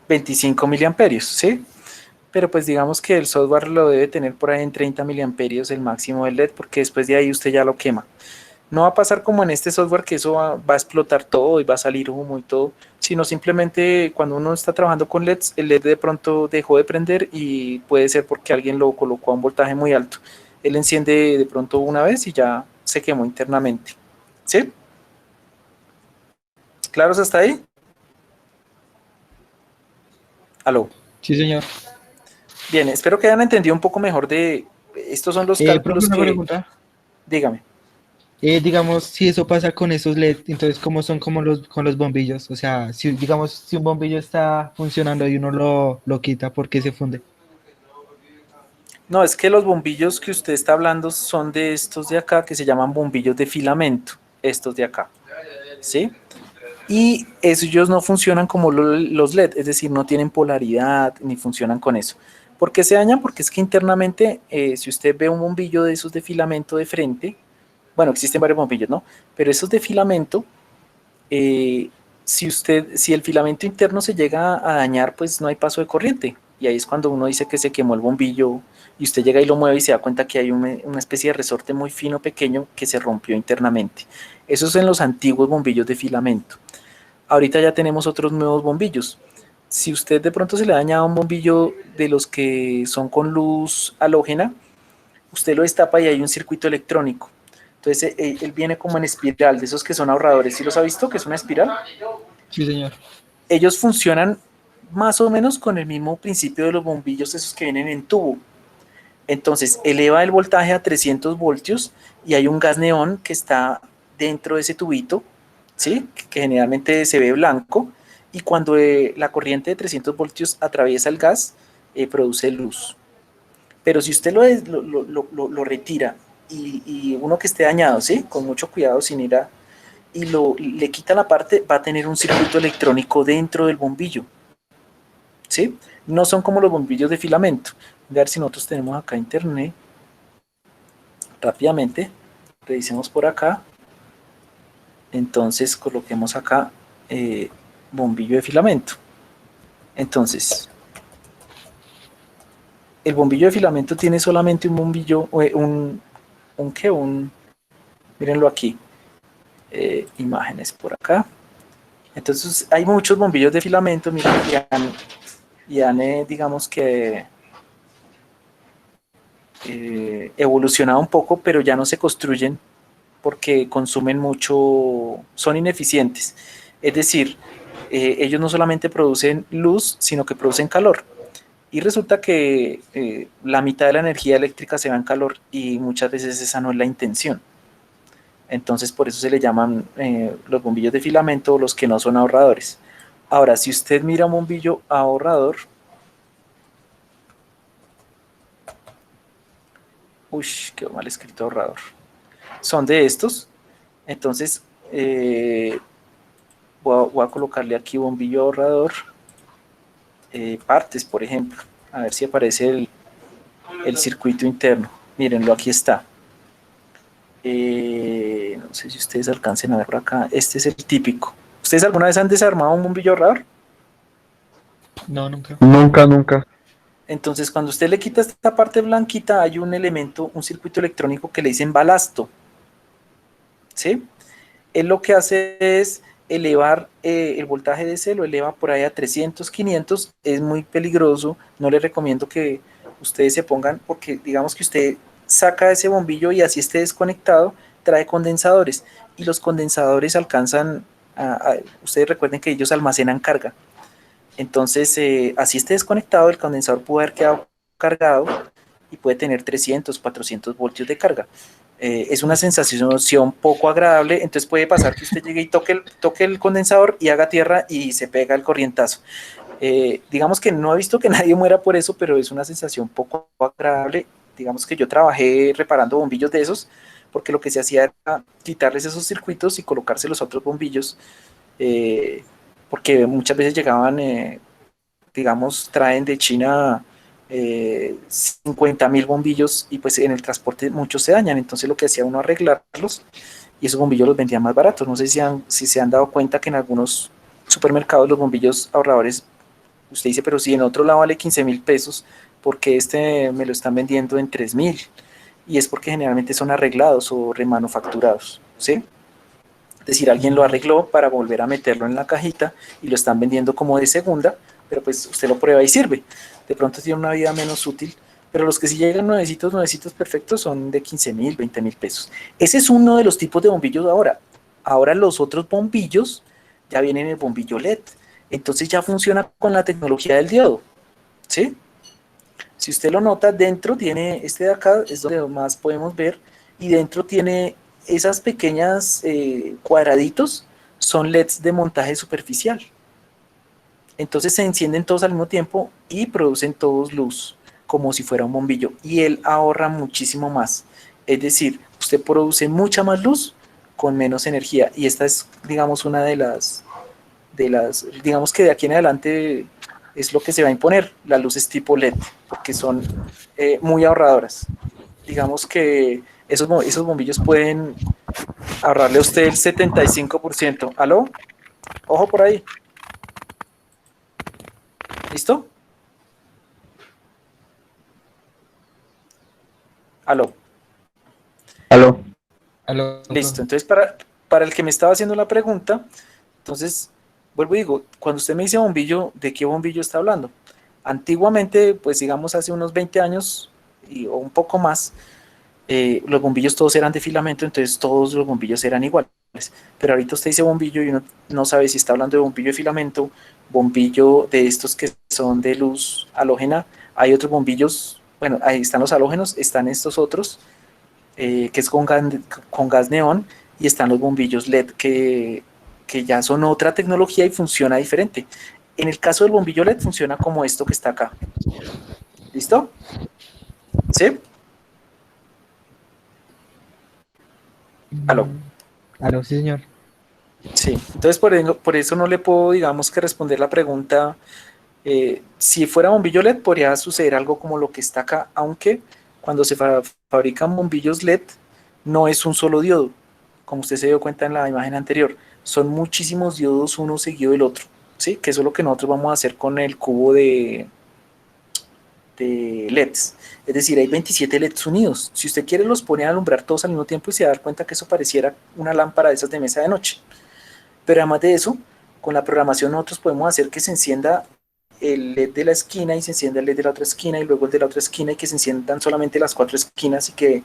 25 miliamperios, ¿sí? Pero pues digamos que el software lo debe tener por ahí en 30 miliamperios el máximo del LED, porque después de ahí usted ya lo quema. No va a pasar como en este software que eso va a explotar todo y va a salir humo y todo, sino simplemente cuando uno está trabajando con LEDs, el LED de pronto dejó de prender y puede ser porque alguien lo colocó a un voltaje muy alto. Él enciende de pronto una vez y ya se quemó internamente. ¿Sí? ¿Claros hasta ahí? ¿Aló? Sí, señor. Bien, espero que hayan entendido un poco mejor de... Estos son los cálculos Profe, una que... pregunta. Dígame. Digamos, si eso pasa con esos LED, entonces, ¿cómo son como con los bombillos? O sea, si digamos, si un bombillo está funcionando y uno lo quita, ¿por qué se funde? No, es que los bombillos que usted está hablando son de estos de acá que se llaman bombillos de filamento, estos de acá, ¿sí? Y ellos no funcionan como los LED, es decir, no tienen polaridad ni funcionan con eso. ¿Por qué se dañan? Porque es que internamente, si usted ve un bombillo de esos de filamento de frente, bueno, existen varios bombillos, ¿no? Pero esos de filamento, si el filamento interno se llega a dañar, pues no hay paso de corriente. Y ahí es cuando uno dice que se quemó el bombillo y usted llega y lo mueve y se da cuenta que hay una especie de resorte muy fino, pequeño, que se rompió internamente. Eso es en los antiguos bombillos de filamento. Ahorita ya tenemos otros nuevos bombillos. Si usted de pronto se le ha dañado un bombillo de los que son con luz halógena, usted lo destapa y hay un circuito electrónico. Entonces él viene como en espiral, de esos que son ahorradores. ¿Sí los ha visto que es una espiral? Sí, señor. Ellos funcionan más o menos con el mismo principio de los bombillos esos que vienen en tubo. Entonces eleva el voltaje a 300 voltios y hay un gas neón que está dentro de ese tubito, ¿sí? Que generalmente se ve blanco, y cuando la corriente de 300 voltios atraviesa el gas, produce luz. Pero si usted lo retira y uno que esté dañado, ¿sí? Con mucho cuidado, sin ir a... Y le quita la parte, va a tener un circuito electrónico dentro del bombillo, ¿sí? No son como los bombillos de filamento. A ver si nosotros tenemos acá internet. Rápidamente, revisemos por acá. Entonces coloquemos acá bombillo de filamento. Entonces, el bombillo de filamento tiene solamente un bombillo, mírenlo aquí, imágenes por acá. Entonces hay muchos bombillos de filamento, miren, digamos que evolucionado un poco, pero ya no se construyen porque consumen mucho, son ineficientes. Es decir, ellos no solamente producen luz, sino que producen calor. Y resulta que la mitad de la energía eléctrica se va en calor y muchas veces esa no es la intención. Entonces por eso se le llaman los bombillos de filamento los que no son ahorradores. Ahora, si usted mira un bombillo ahorrador, uy, quedó mal escrito ahorrador. Son de estos. Entonces, voy a colocarle aquí bombillo ahorrador. Partes, por ejemplo. A ver si aparece el circuito interno. Mírenlo, aquí está. No sé si ustedes alcancen a ver por acá. Este es el típico. ¿Ustedes alguna vez han desarmado un bombillo ahorrador? No, nunca. Nunca, nunca. Entonces, cuando usted le quita esta parte blanquita, hay un elemento, un circuito electrónico que le dicen balasto. ¿Sí? Él lo que hace es elevar el voltaje de ese, lo eleva por ahí a 300, 500, es muy peligroso, no les recomiendo que ustedes se pongan, porque digamos que usted saca ese bombillo y así esté desconectado, trae condensadores, y los condensadores alcanzan, ustedes recuerden que ellos almacenan carga, entonces así esté desconectado, el condensador puede haber quedado cargado y puede tener 300, 400 voltios de carga. Es una sensación poco agradable, entonces puede pasar que usted llegue y toque el condensador y haga tierra y se pega el corrientazo. Digamos que no he visto que nadie muera por eso, pero es una sensación poco agradable. Digamos que yo trabajé reparando bombillos de esos, porque lo que se hacía era quitarles esos circuitos y colocarse los otros bombillos, porque muchas veces llegaban, digamos, traen de China 50.000 bombillos y pues en el transporte muchos se dañan, entonces lo que hacía uno arreglarlos y esos bombillos los vendían más baratos. No sé si se han dado cuenta que en algunos supermercados los bombillos ahorradores, usted dice, pero si en otro lado vale 15.000 pesos, porque este me lo están vendiendo en 3.000, y es porque generalmente son arreglados o remanufacturados, ¿sí? Es decir, alguien lo arregló para volver a meterlo en la cajita y lo están vendiendo como de segunda, pero pues usted lo prueba y sirve. De pronto tiene una vida menos útil, pero los que sí llegan nuevecitos perfectos son de 15.000, 20.000 pesos. Ese es uno de los tipos de bombillos de ahora. Ahora los otros bombillos ya vienen en el bombillo LED, entonces ya funciona con la tecnología del diodo, ¿sí? Si usted lo nota, dentro tiene, este de acá es donde más podemos ver, y dentro tiene esas pequeñas cuadraditos, son LEDs de montaje superficial. Entonces se encienden todos al mismo tiempo y producen todos luz, como si fuera un bombillo, y él ahorra muchísimo más. Es decir, usted produce mucha más luz con menos energía, y esta es, digamos, una de las, digamos que de aquí en adelante es lo que se va a imponer, las luces tipo LED, porque son muy ahorradoras. Digamos que esos bombillos pueden ahorrarle a usted el 75%. ¿Aló? Ojo por ahí. ¿Listo? ¿Aló? Aló. Aló, Listo. Entonces, para el que me estaba haciendo la pregunta, entonces, vuelvo y digo, cuando usted me dice bombillo, ¿de qué bombillo está hablando? Antiguamente, pues digamos hace unos 20 años o un poco más, los bombillos todos eran de filamento, entonces todos los bombillos eran iguales. Pero ahorita usted dice bombillo y uno no sabe si está hablando de bombillo de filamento, bombillo de estos que son de luz halógena. Hay otros bombillos, bueno, ahí están los halógenos, están estos otros, que es con gas neón, y están los bombillos LED que ya son otra tecnología y funciona diferente. En el caso del bombillo LED funciona como esto que está acá. ¿Listo? ¿Sí? Aló. Aló, sí, señor. Sí, entonces por eso no le puedo, digamos, que responder la pregunta. Si fuera bombillo LED podría suceder algo como lo que está acá, aunque cuando se fabrican bombillos LED no es un solo diodo, como usted se dio cuenta en la imagen anterior, son muchísimos diodos uno seguido del otro, ¿sí? Que eso es lo que nosotros vamos a hacer con el cubo de LEDs. Es decir, hay 27 LEDs unidos. Si usted quiere los pone a alumbrar todos al mismo tiempo y se va a dar cuenta que eso pareciera una lámpara de esas de mesa de noche. Pero además de eso, con la programación nosotros podemos hacer que se encienda el LED de la esquina y se encienda el LED de la otra esquina y luego el de la otra esquina y que se enciendan solamente las 4 esquinas y que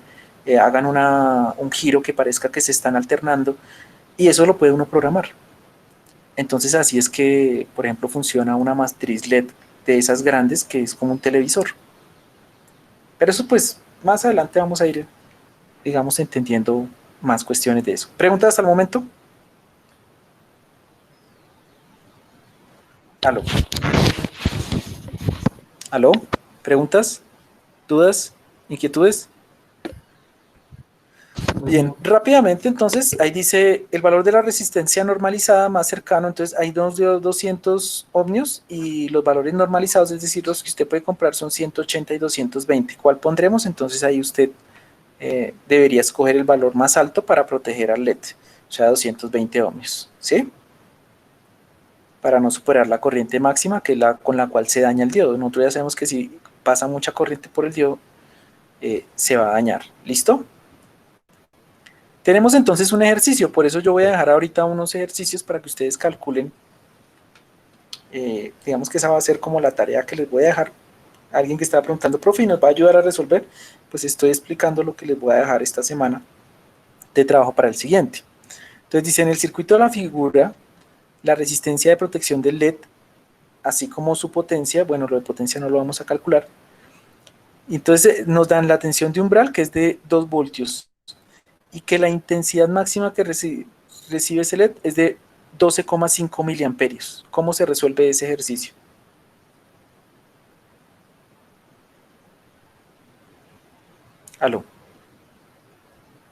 hagan un giro que parezca que se están alternando, y eso lo puede uno programar. Entonces así es que, por ejemplo, funciona una matriz LED de esas grandes que es como un televisor. Pero eso pues más adelante vamos a ir, digamos, entendiendo más cuestiones de eso. ¿Preguntas hasta el momento? Aló. ¿Aló? ¿Preguntas? ¿Dudas? ¿Inquietudes? Bien, rápidamente entonces, ahí dice el valor de la resistencia normalizada más cercano, entonces ahí nos dio 200 ohmios y los valores normalizados, es decir, los que usted puede comprar son 180 y 220. ¿Cuál pondremos? Entonces ahí usted debería escoger el valor más alto para proteger al LED, o sea, 220 ohmios, ¿sí? Para no superar la corriente máxima, que es la con la cual se daña el diodo. Nosotros ya sabemos que si pasa mucha corriente por el diodo, se va a dañar. ¿Listo? Tenemos entonces un ejercicio, por eso yo voy a dejar ahorita unos ejercicios para que ustedes calculen. Digamos que esa va a ser como la tarea que les voy a dejar. Alguien que estaba preguntando, profe, ¿y nos va a ayudar a resolver? Pues estoy explicando lo que les voy a dejar esta semana de trabajo para el siguiente. Entonces dice, en el circuito de la figura, la resistencia de protección del LED, así como su potencia, bueno, lo de potencia no lo vamos a calcular. Entonces nos dan la tensión de umbral, que es de 2 voltios, y que la intensidad máxima que recibe ese LED es de 12,5 miliamperios. ¿Cómo se resuelve ese ejercicio? Aló.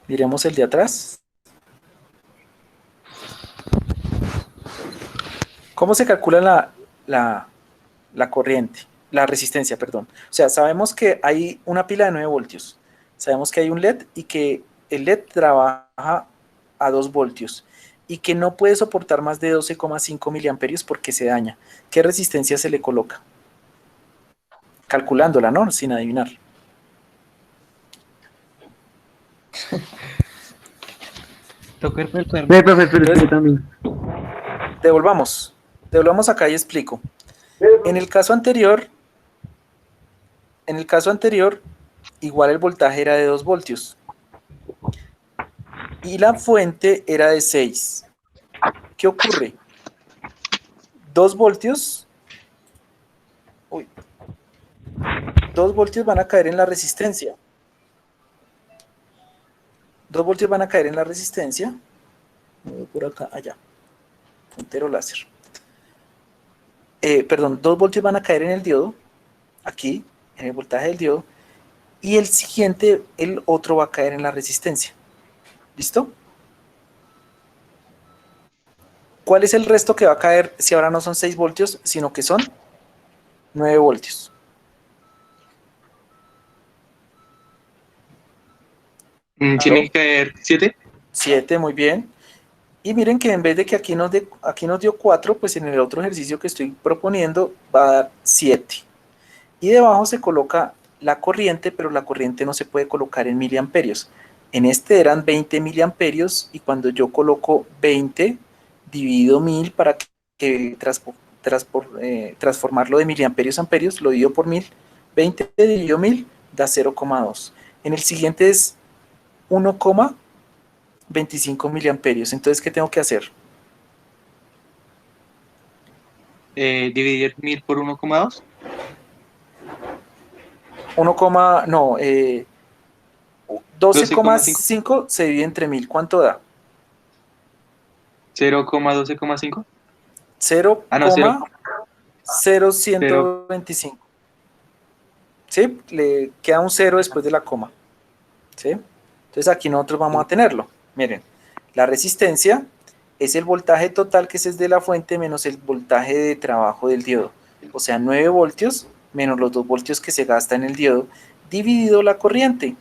Miremos el de atrás. ¿Cómo se calcula la corriente? La resistencia, perdón. O sea, sabemos que hay una pila de 9 voltios. Sabemos que hay un LED y que el LED trabaja a 2 voltios y que no puede soportar más de 12,5 miliamperios porque se daña. ¿Qué resistencia se le coloca? Calculándola, ¿no? Sin adivinar. Tocar el cuerno. Ve, profe, pero es que también. Devolvamos acá y explico. En el caso anterior, igual el voltaje era de 2 voltios y la fuente era de 6. ¿Qué ocurre? 2 voltios, 2 voltios van a caer en la resistencia. 2 voltios van a caer en la resistencia. Por acá, allá. Puntero láser. Perdón, 2 voltios van a caer en el diodo, aquí, en el voltaje del diodo, y el siguiente, el otro va a caer en la resistencia. ¿Listo? ¿Cuál es el resto que va a caer si ahora no son 6 voltios, sino que son 9 voltios? Tiene que caer 7. 7, muy bien. Y miren que en vez de que aquí nos dio 4, pues en el otro ejercicio que estoy proponiendo va a dar 7. Y debajo se coloca la corriente, pero la corriente no se puede colocar en miliamperios. En este eran 20 miliamperios y cuando yo coloco 20, divido 1000 para que transformarlo de miliamperios a amperios, lo divido por 1000. 20 dividido 1000 da 0,2. En el siguiente es 1,25 miliamperios. Entonces, ¿qué tengo que hacer? Dividir 1000 por 1,2. 12,5 se divide entre 1000. ¿Cuánto da? 0,12,5. 0,0125. ¿Sí? Le queda un 0 después de la coma. ¿Sí? Entonces aquí nosotros vamos a tenerlo. Miren, la resistencia es el voltaje total que es de la fuente menos el voltaje de trabajo del diodo. O sea, 9 voltios menos los 2 voltios que se gasta en el diodo, dividido la corriente.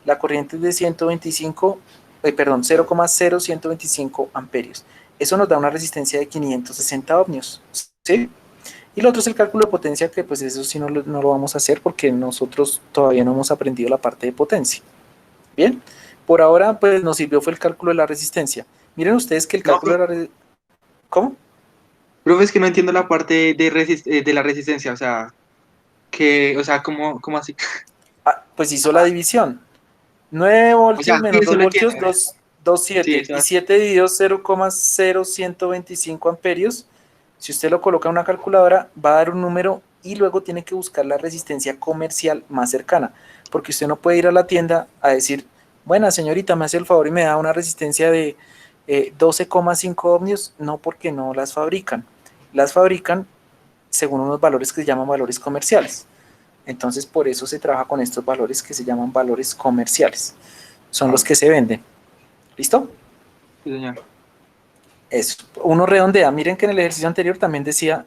La corriente es de 0,0125 amperios. Eso nos da una resistencia de 560 ohmios. ¿Sí? Y lo otro es el cálculo de potencia, que pues eso sí no lo vamos a hacer porque nosotros todavía no hemos aprendido la parte de potencia. Bien, por ahora pues nos sirvió fue el cálculo de la resistencia. Miren ustedes que el cálculo de la resistencia... ¿Cómo? Profe, es que no entiendo la parte de la resistencia, o sea, ¿cómo así? Ah, pues hizo la división. 9 O voltios sea, sí, menos eso 2 lo voltios, entiendo. 7. Sí, Y 7 dividido 0,0125 amperios. Si usted lo coloca en una calculadora, va a dar un número y luego tiene que buscar la resistencia comercial más cercana. Porque usted no puede ir a la tienda a decir, buena señorita, me hace el favor y me da una resistencia de 12,5 ohmios. No, porque no las fabrican. Las fabrican según unos valores que se llaman valores comerciales. Entonces, por eso se trabaja con estos valores que se llaman valores comerciales. Son los que se venden. ¿Listo? Sí, señor. Eso. Uno redondea. Miren que en el ejercicio anterior también decía,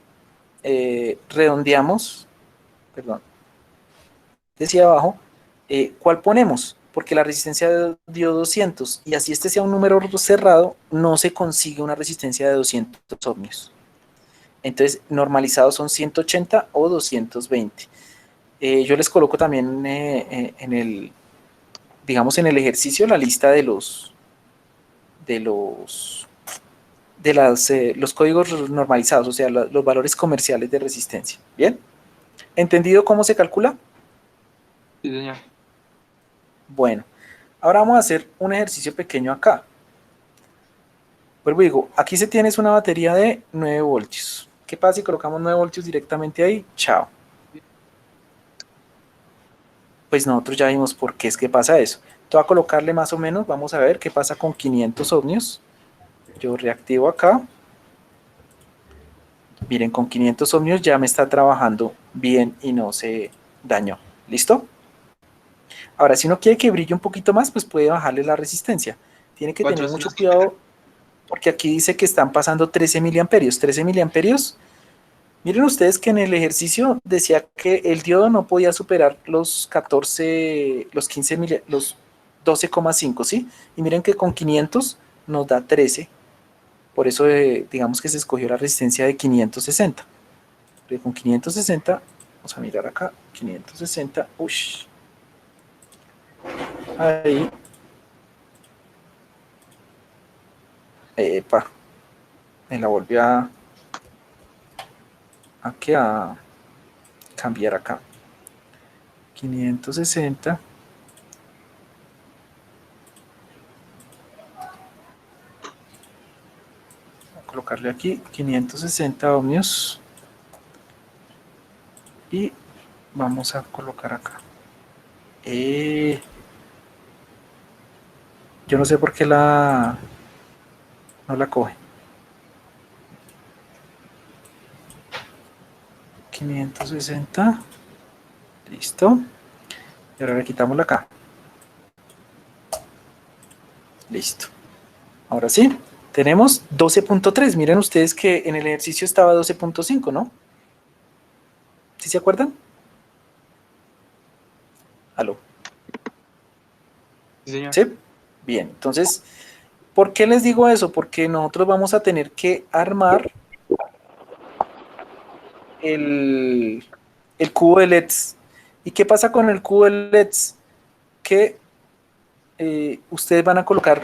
redondeamos, perdón, decía abajo, ¿cuál ponemos? Porque la resistencia dio 200 y así este sea un número cerrado, no se consigue una resistencia de 200 ohmios. Entonces, normalizados son 180 o 220. Yo les coloco también en el, digamos, en el ejercicio la lista de los códigos normalizados, o sea, los valores comerciales de resistencia. ¿Bien? ¿Entendido cómo se calcula? Sí, señor. Bueno, ahora vamos a hacer un ejercicio pequeño acá. Vuelvo y digo, aquí se tienes una batería de 9 voltios. ¿Qué pasa si colocamos 9 voltios directamente ahí? Chao. Pues nosotros ya vimos por qué es que pasa eso. Te voy a colocarle más o menos, vamos a ver qué pasa con 500 ohmios. Yo reactivo acá. Miren, con 500 ohmios ya me está trabajando bien y no se dañó. ¿Listo? Ahora, si uno quiere que brille un poquito más, pues puede bajarle la resistencia. Tiene que tener mucho cuidado porque aquí dice que están pasando 13 miliamperios. 13 miliamperios. Miren ustedes que en el ejercicio decía que el diodo no podía superar los 14, los 15, los 12,5, ¿sí? Y miren que con 500 nos da 13. Por eso digamos que se escogió la resistencia de 560. Porque con 560, vamos a mirar acá, 560, ush. Ahí. Epa, me la volví a cambiar acá. 560. Voy a colocarle aquí 560 ohmios. Y vamos a colocar acá. Yo no sé por qué no la coge. 560. Listo. Y ahora le quitamos la acá. Listo. Ahora sí, tenemos 12.3. Miren ustedes que en el ejercicio estaba 12.5, ¿no? ¿Sí se acuerdan? ¿Aló? Sí, señor. ¿Sí? Bien, entonces, ¿por qué les digo eso? Porque nosotros vamos a tener que armar el cubo de LEDs. ¿Y qué pasa con el cubo de LEDs? Que ustedes van a colocar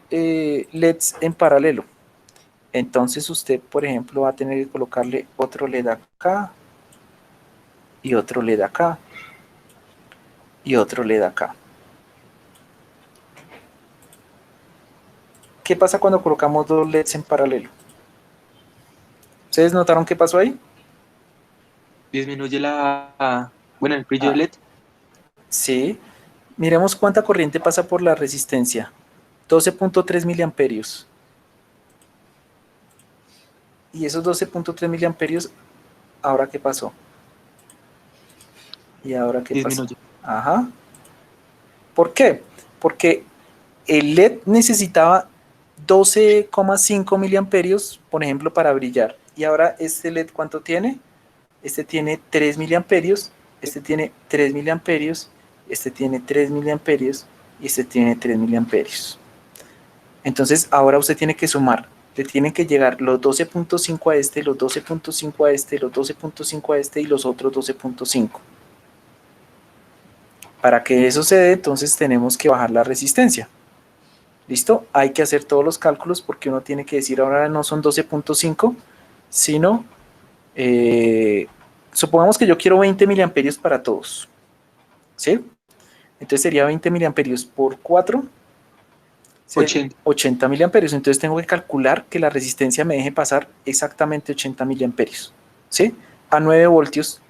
LEDs en paralelo. Entonces usted, por ejemplo, va a tener que colocarle otro LED acá y otro LED acá y otro LED acá. ¿Qué pasa cuando colocamos dos LEDs en paralelo? ¿Ustedes notaron qué pasó ahí? Disminuye el brillo de LED. Sí. Miremos cuánta corriente pasa por la resistencia. 12.3 miliamperios. Y esos 12.3 miliamperios, ¿ahora qué pasó? ¿Y ahora qué pasó? Disminuye. Ajá. ¿Por qué? Porque el LED necesitaba 12,5 miliamperios, por ejemplo, para brillar. Y ahora este LED, ¿cuánto tiene? Este tiene 3 miliamperios, este tiene 3 miliamperios, este tiene 3 miliamperios y este tiene 3 miliamperios. Entonces, ahora usted tiene que sumar. Le tienen que llegar los 12.5 a este, los 12.5 a este, los 12.5 a este y los otros 12.5. Para que eso se dé, entonces tenemos que bajar la resistencia. ¿Listo? Hay que hacer todos los cálculos porque uno tiene que decir ahora no son 12.5, sino, supongamos que yo quiero 20 miliamperios para todos. ¿Sí? Entonces sería 20 miliamperios por 4. 80 miliamperios, entonces tengo que calcular que la resistencia me deje pasar exactamente 80 miliamperios, ¿sí? A 9 voltios.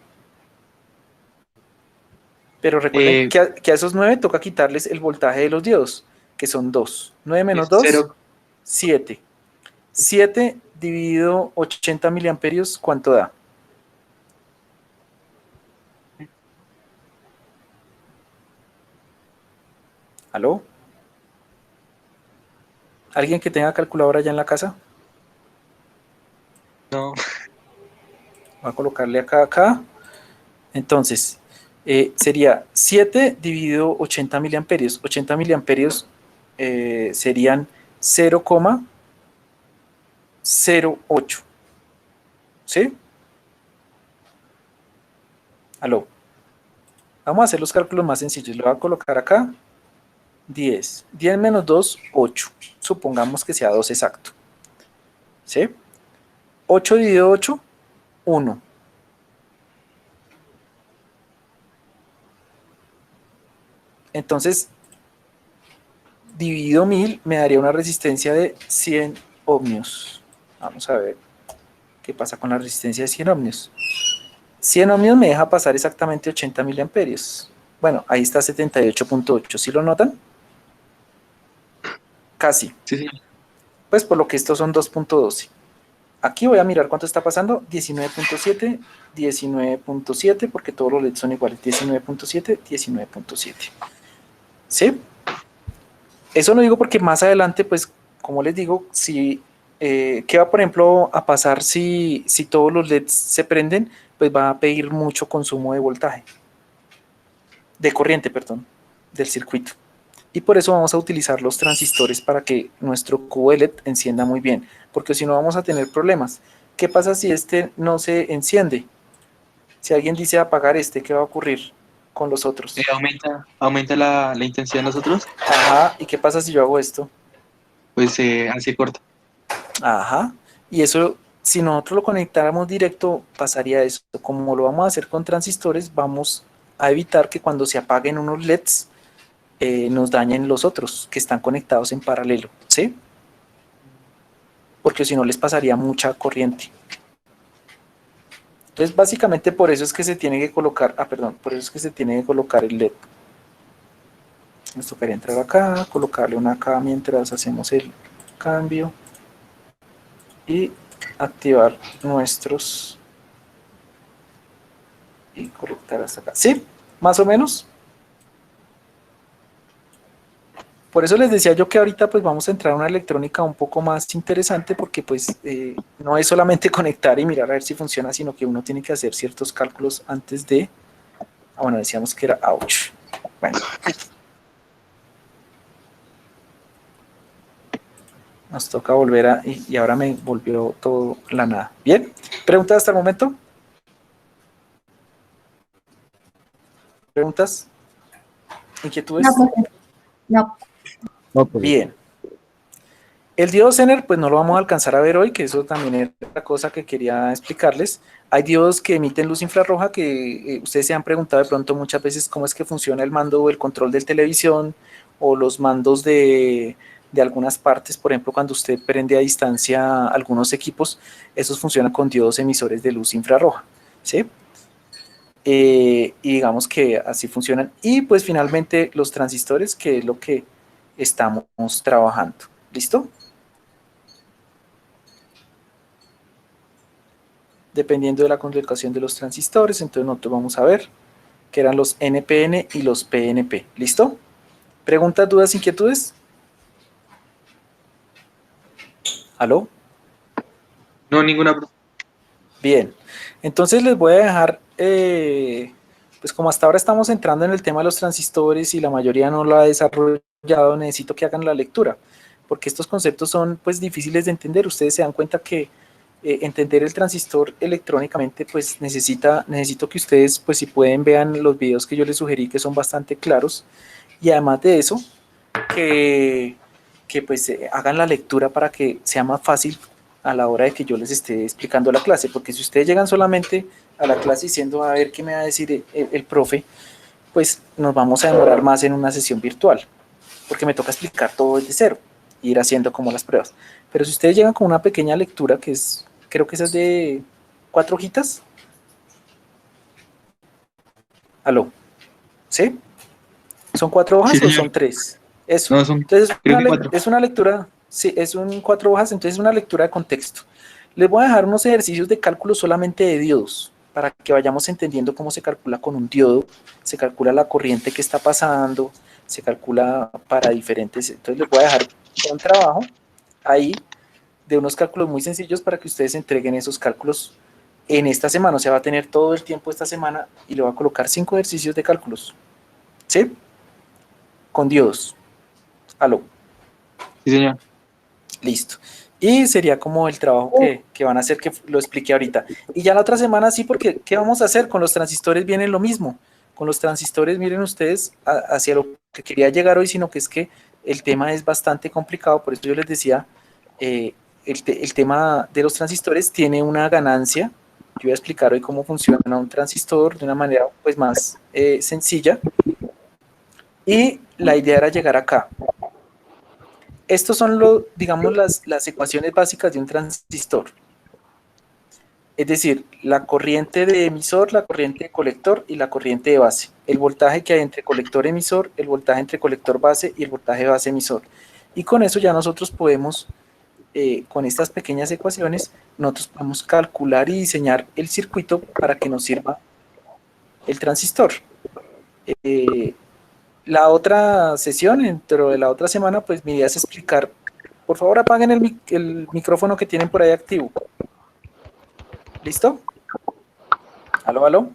Pero recuerden que a esos 9 toca quitarles el voltaje de los diodos, que son 2. 9 menos 2, 7. 7 dividido 80 miliamperios, ¿cuánto da? ¿Aló? ¿Alguien que tenga calculadora ya en la casa? No. Voy a colocarle acá. Entonces, sería 7 dividido 80 miliamperios. 80 miliamperios serían 0,08. ¿Sí? Aló. Vamos a hacer los cálculos más sencillos. Le voy a colocar acá 10. 10 menos 2, 8. Supongamos que sea 2 exacto. ¿Sí? 8 dividido 8, 1. Entonces, dividido 1000 me daría una resistencia de 100 ohmios. Vamos a ver qué pasa con la resistencia de 100 ohmios. 100 ohmios me deja pasar exactamente 80 miliamperios. Bueno, ahí está 78.8. ¿Sí lo notan? Casi. Sí. Pues por lo que estos son 2.12. Aquí voy a mirar cuánto está pasando. 19.7, 19.7, porque todos los LEDs son iguales. 19.7, 19.7. ¿Sí? Eso lo digo porque más adelante, pues, como les digo, si, ¿qué va, por ejemplo, a pasar si todos los LEDs se prenden? Pues va a pedir mucho consumo de voltaje. De corriente, perdón, del circuito. Y por eso vamos a utilizar los transistores para que nuestro cubo de LED encienda muy bien, porque si no vamos a tener problemas. ¿Qué pasa si este no se enciende? Si alguien dice apagar este, ¿qué va a ocurrir con los otros? Aumenta la intensidad de los otros, Ajá, ¿y qué pasa si yo hago esto? pues hace corto. Ajá, y eso, si nosotros lo conectáramos directo, pasaría eso. Como lo vamos a hacer con transistores, vamos a evitar que cuando se apaguen unos LEDs, nos dañen los otros que están conectados en paralelo, ¿sí? Porque si no les pasaría mucha corriente. Entonces, básicamente por eso es que se tiene que colocar, por eso es que se tiene que colocar el LED. Nos tocaría entrar acá, colocarle una acá mientras hacemos el cambio y activar nuestros y conectar hasta acá. ¿Sí? Más o menos. Por eso les decía yo que ahorita pues vamos a entrar a una electrónica un poco más interesante porque pues no es solamente conectar y mirar a ver si funciona, sino que uno tiene que hacer ciertos cálculos antes de... bueno, decíamos que era ouch. Bueno. Nos toca volver a... y ahora me volvió todo la nada. ¿Bien? ¿Preguntas hasta el momento? ¿Preguntas? ¿Inquietudes? No. Bien. El diodo Zener, pues no lo vamos a alcanzar a ver hoy, que eso también es otra cosa que quería explicarles. Hay diodos que emiten luz infrarroja que ustedes se han preguntado de pronto muchas veces cómo es que funciona el mando o el control de televisión o los mandos de algunas partes. Por ejemplo, cuando usted prende a distancia algunos equipos, esos funcionan con diodos emisores de luz infrarroja, ¿sí? Y digamos que así funcionan. Y pues finalmente los transistores, que es lo que estamos trabajando. ¿Listo? Dependiendo de la colocación de los transistores, entonces nosotros vamos a ver que eran los NPN y los PNP. ¿Listo? ¿Preguntas, dudas, inquietudes? ¿Aló? No, ninguna. Bien, entonces les voy a dejar, pues como hasta ahora estamos entrando en el tema de los transistores y la mayoría no lo ha desarrollado, necesito que hagan la lectura, porque estos conceptos son pues difíciles de entender. Ustedes se dan cuenta que entender el transistor electrónicamente pues necesito que ustedes pues si pueden vean los videos que yo les sugerí que son bastante claros, y además de eso que pues hagan la lectura para que sea más fácil a la hora de que yo les esté explicando la clase, porque si ustedes llegan solamente a la clase diciendo a ver qué me va a decir el profe, pues nos vamos a demorar más en una sesión virtual, porque me toca explicar todo desde cero, e ir haciendo como las pruebas. Pero si ustedes llegan con una pequeña lectura, que es, creo que esa es de 4 hojitas. ¿Aló? ¿Sí? ¿Son 4 Sí, hojas o señor. son 3? Eso. No, son, Entonces creo que 4. es una lectura, sí, es un 4 hojas, entonces es una lectura de contexto. Les voy a dejar unos ejercicios de cálculo solamente de diodos, para que vayamos entendiendo cómo se calcula con un diodo, se calcula la corriente que está pasando, se calcula para diferentes, entonces les voy a dejar un trabajo ahí de unos cálculos muy sencillos para que ustedes entreguen esos cálculos en esta semana, o sea, va a tener todo el tiempo esta semana y le voy a colocar 5 ejercicios de cálculos, ¿sí? Con diodos. Aló. Sí, señor. Listo. Y sería como el trabajo que van a hacer, que lo expliqué ahorita. Y ya la otra semana sí, porque ¿qué vamos a hacer? Con los transistores viene lo mismo. Con los transistores, miren ustedes, hacia lo que quería llegar hoy, sino que es que el tema es bastante complicado, por eso yo les decía, el tema de los transistores tiene una ganancia. Yo voy a explicar hoy cómo funciona un transistor de una manera pues más sencilla. Y la idea era llegar acá. Estos son, digamos, las ecuaciones básicas de un transistor. Es decir, la corriente de emisor, la corriente de colector y la corriente de base. El voltaje que hay entre colector emisor, el voltaje entre colector base y el voltaje base emisor. Y con eso ya nosotros podemos, con estas pequeñas ecuaciones, nosotros podemos calcular y diseñar el circuito para que nos sirva el transistor. La otra sesión, dentro de la otra semana, pues mi idea es explicar. Por favor, apaguen el micrófono que tienen por ahí activo. ¿Listo? ¿Aló, aló?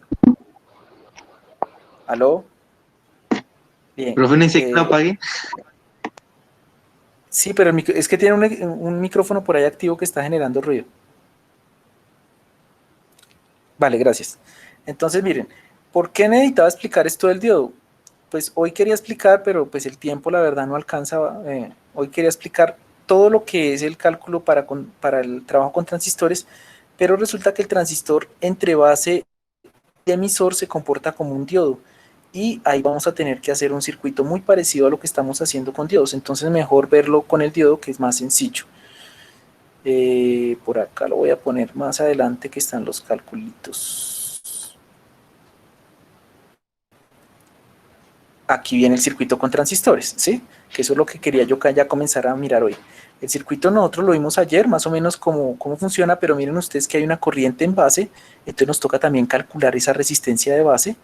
¿Aló? Bien. Profe, no dice que lo apague. Sí, pero es que tiene un micrófono por ahí activo que está generando ruido. Vale, gracias. Entonces, miren, ¿por qué necesitaba explicar esto del diodo? Pues hoy quería explicar, pero pues el tiempo la verdad no alcanza. Hoy quería explicar todo lo que es el cálculo para el trabajo con transistores, pero resulta que el transistor entre base y emisor se comporta como un diodo, y ahí vamos a tener que hacer un circuito muy parecido a lo que estamos haciendo con diodos, entonces mejor verlo con el diodo, que es más sencillo. Por acá lo voy a poner más adelante, que están los calculitos. Aquí viene el circuito con transistores, ¿sí? Que eso es lo que quería yo ya comenzar a mirar hoy. El circuito nosotros lo vimos ayer, más o menos cómo funciona, pero miren ustedes que hay una corriente en base, entonces nos toca también calcular esa resistencia de base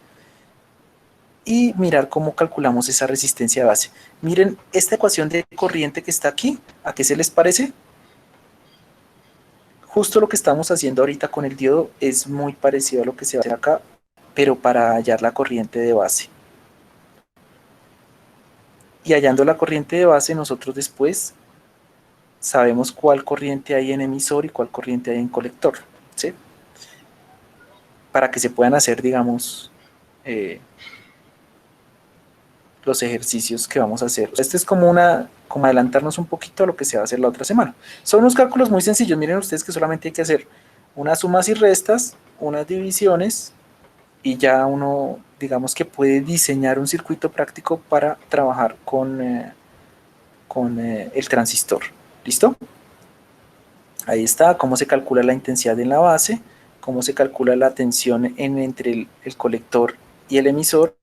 y mirar cómo calculamos esa resistencia de base. Miren esta ecuación de corriente que está aquí, ¿a qué se les parece? Justo lo que estamos haciendo ahorita con el diodo es muy parecido a lo que se va a hacer acá, pero para hallar la corriente de base. Y hallando la corriente de base, nosotros después sabemos cuál corriente hay en emisor y cuál corriente hay en colector, ¿sí? Para que se puedan hacer, digamos, los ejercicios que vamos a hacer. Este es como adelantarnos un poquito a lo que se va a hacer la otra semana. Son unos cálculos muy sencillos. Miren ustedes que solamente hay que hacer unas sumas y restas, unas divisiones, y ya uno, digamos que puede diseñar un circuito práctico para trabajar con el transistor. ¿Listo? Ahí está, cómo se calcula la intensidad en la base, cómo se calcula la tensión entre el colector y el emisor,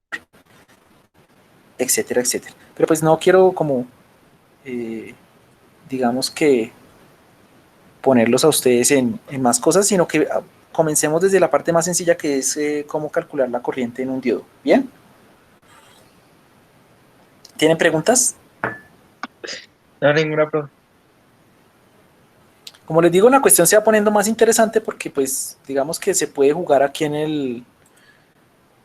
etcétera, etcétera. Pero pues no quiero como, digamos que ponerlos a ustedes en más cosas, sino que comencemos desde la parte más sencilla, que es cómo calcular la corriente en un diodo. ¿Bien? ¿Tienen preguntas? No, ninguna, profe. Como les digo, la cuestión se va poniendo más interesante porque pues digamos que se puede jugar aquí en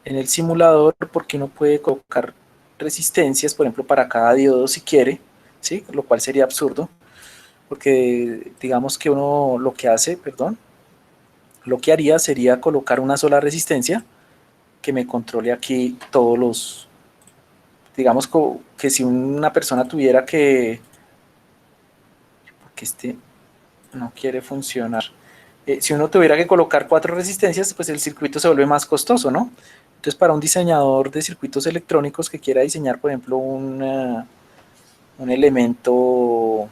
el simulador porque uno puede colocar resistencias, por ejemplo, para cada diodo si quiere, ¿sí? Lo cual sería absurdo porque digamos que uno lo que hace, perdón, lo que haría sería colocar una sola resistencia que me controle aquí todos los, digamos que si una persona tuviera porque este no quiere funcionar, si uno tuviera que colocar 4 resistencias, pues el circuito se vuelve más costoso, ¿no? Entonces para un diseñador de circuitos electrónicos que quiera diseñar, por ejemplo, un elemento,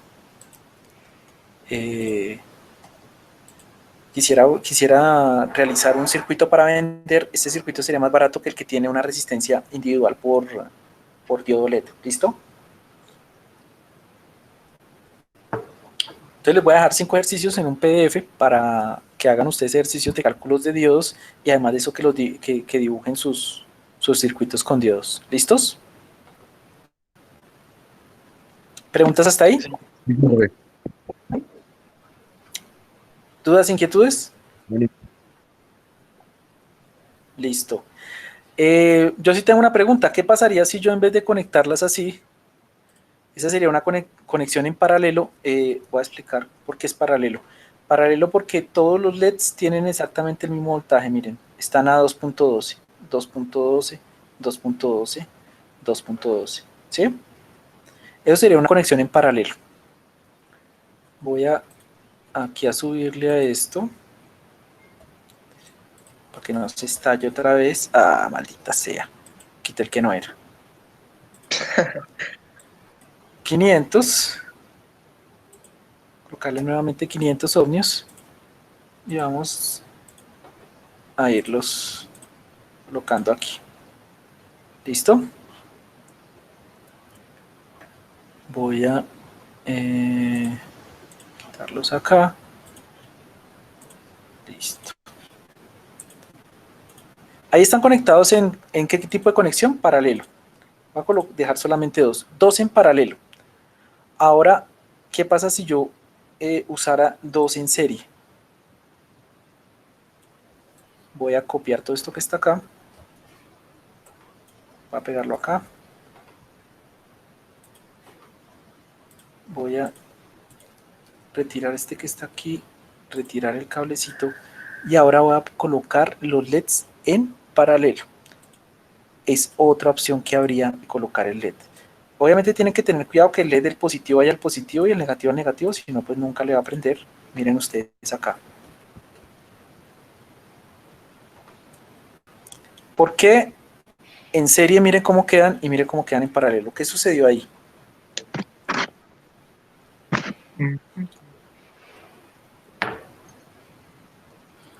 quisiera realizar un circuito para vender, este circuito sería más barato que el que tiene una resistencia individual por diodo LED. ¿Listo? Entonces les voy a dejar 5 ejercicios en un PDF para que hagan ustedes ejercicios de cálculos de diodos y además de eso que dibujen sus circuitos con diodos. ¿Listos? ¿Preguntas hasta ahí? ¿Dudas, inquietudes? Listo. Yo sí tengo una pregunta. ¿Qué pasaría si yo en vez de conectarlas así, esa sería una conexión en paralelo? Voy a explicar por qué es paralelo. Paralelo porque todos los LEDs tienen exactamente el mismo voltaje. Miren, están a 2.12, 2.12, 2.12, 2.12. ¿Sí? Eso sería una conexión en paralelo. Voy aquí a subirle a esto para que no se estalle otra vez. Ah, maldita sea. Quita el que no era. 500. Colocarle nuevamente 500 ohmios. Y vamos a irlos colocando aquí. ¿Listo? Voy a quitarlos acá. Listo. Ahí están conectados en qué tipo de conexión? Paralelo. Voy a dejar solamente dos en paralelo. Ahora, ¿qué pasa si yo usara 2 en serie? Voy a copiar todo esto que está acá. Voy a pegarlo acá. Voy a retirar este que está aquí, retirar el cablecito y ahora voy a colocar los LEDs en paralelo. Es otra opción que habría de colocar el LED. Obviamente tienen que tener cuidado que el LED del positivo vaya al positivo y el negativo al negativo, si no pues nunca le va a prender. Miren ustedes acá. ¿Por qué en serie miren cómo quedan y miren cómo quedan en paralelo? ¿Qué sucedió ahí?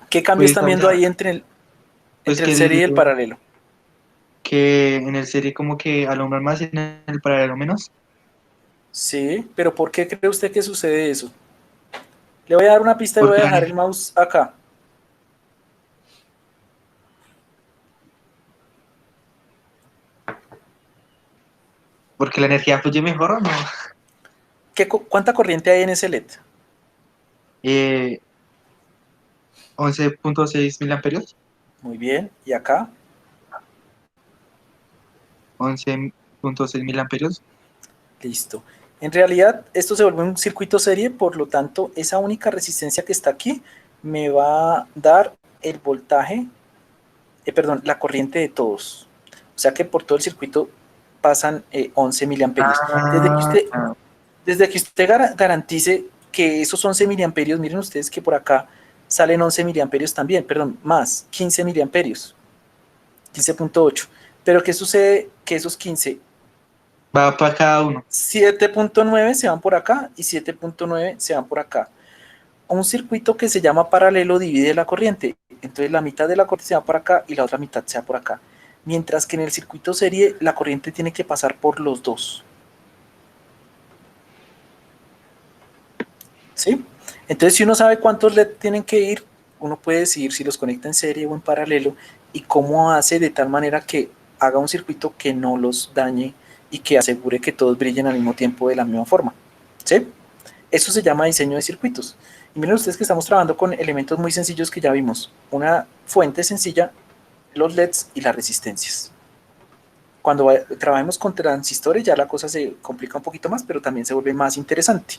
¿Qué cambios están viendo ahí entre el serie y el paralelo? Que en el serie como que alumbran más y en el paralelo menos. Sí, pero ¿por qué cree usted que sucede eso? Le voy a dar una pista y voy a dejar el mouse acá. Porque la energía fluye mejor o no. ¿Cuánta corriente hay en ese LED? 11.6 miliamperios. Muy bien, ¿y acá? 11.6 miliamperios. Listo. En realidad, esto se vuelve un circuito serie, por lo tanto, esa única resistencia que está aquí me va a dar el voltaje, perdón, la corriente de todos. O sea que por todo el circuito pasan 11 miliamperios. Desde que usted garantice que esos 11 miliamperios, miren ustedes que por acá salen 11 miliamperios también, perdón, más 15 miliamperios, 15.8. Pero ¿qué sucede? Que esos 15 va para cada uno. 7.9 se van por acá y 7.9 se van por acá. Un circuito que se llama paralelo divide la corriente. Entonces la mitad de la corriente se va por acá y la otra mitad se va por acá. Mientras que en el circuito serie la corriente tiene que pasar por los dos. ¿Sí? Entonces si uno sabe cuántos LED tienen que ir, uno puede decidir si los conecta en serie o en paralelo y cómo hace de tal manera que haga un circuito que no los dañe y que asegure que todos brillen al mismo tiempo de la misma forma. ¿Sí? Eso se llama diseño de circuitos. Y miren ustedes que estamos trabajando con elementos muy sencillos que ya vimos. Una fuente sencilla, los LEDs y las resistencias. Cuando trabajemos con transistores ya la cosa se complica un poquito más, pero también se vuelve más interesante.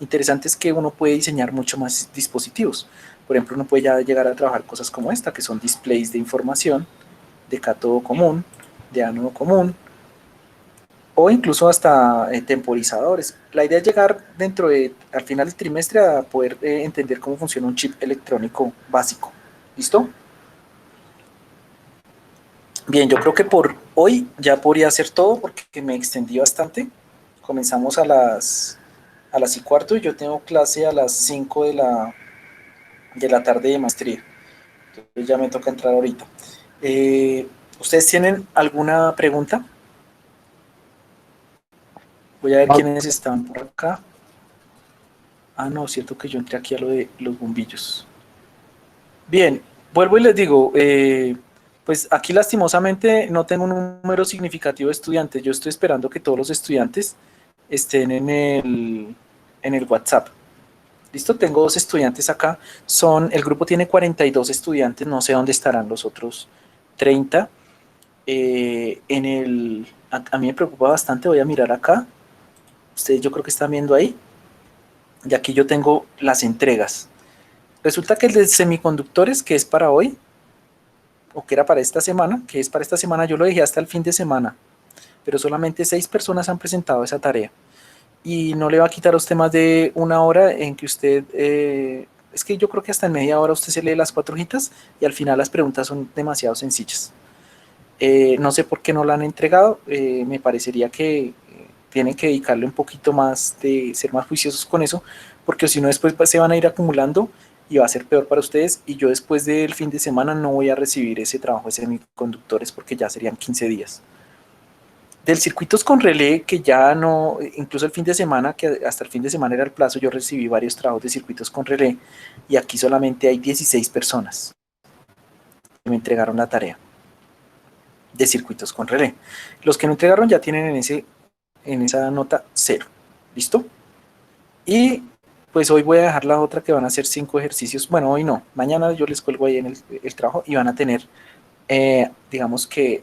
Interesante es que uno puede diseñar mucho más dispositivos. Por ejemplo, uno puede ya llegar a trabajar cosas como esta, que son displays de información, de cátodo común, de ánodo común, o incluso hasta temporizadores. La idea es llegar al final del trimestre a poder entender cómo funciona un chip electrónico básico. ¿Listo? Bien, yo creo que por hoy ya podría hacer todo porque me extendí bastante. Comenzamos a las 6:15 y yo tengo clase a las 5 de la tarde de maestría. Entonces ya me toca entrar ahorita. ¿Ustedes tienen alguna pregunta? Voy a ver quiénes están por acá. Ah, no, cierto que yo entré aquí a lo de los bombillos. Bien, vuelvo y les digo, pues aquí lastimosamente no tengo un número significativo de estudiantes. Yo estoy esperando que todos los estudiantes estén en el WhatsApp. Listo, tengo 2 estudiantes acá. El grupo tiene 42 estudiantes, no sé dónde estarán los otros 30. A mí me preocupa bastante, voy a mirar acá. Ustedes yo creo que están viendo ahí. Y aquí yo tengo las entregas. Resulta que el de semiconductores, que es para hoy, o que era para esta semana, yo lo dejé hasta el fin de semana. Pero solamente 6 personas han presentado esa tarea. Y no le va a quitar a usted más de 1 hora en que usted... es que yo creo que hasta en media hora usted se lee las 4 hojitas y al final las preguntas son demasiado sencillas. No sé por qué no la han entregado. Me parecería que tienen que dedicarle un poquito más de ser más juiciosos con eso, porque si no después se van a ir acumulando y va a ser peor para ustedes, y yo después del fin de semana no voy a recibir ese trabajo de semiconductores porque ya serían 15 días. Del circuitos con relé, que ya no, incluso el fin de semana, que hasta el fin de semana era el plazo, yo recibí varios trabajos de circuitos con relé, y aquí solamente hay 16 personas que me entregaron la tarea de circuitos con relé. Los que no entregaron ya tienen en esa nota 0. ¿Listo? Y pues hoy voy a dejar la otra que van a hacer 5 ejercicios. Bueno, hoy no. Mañana yo les cuelgo ahí en el trabajo y van a tener, digamos que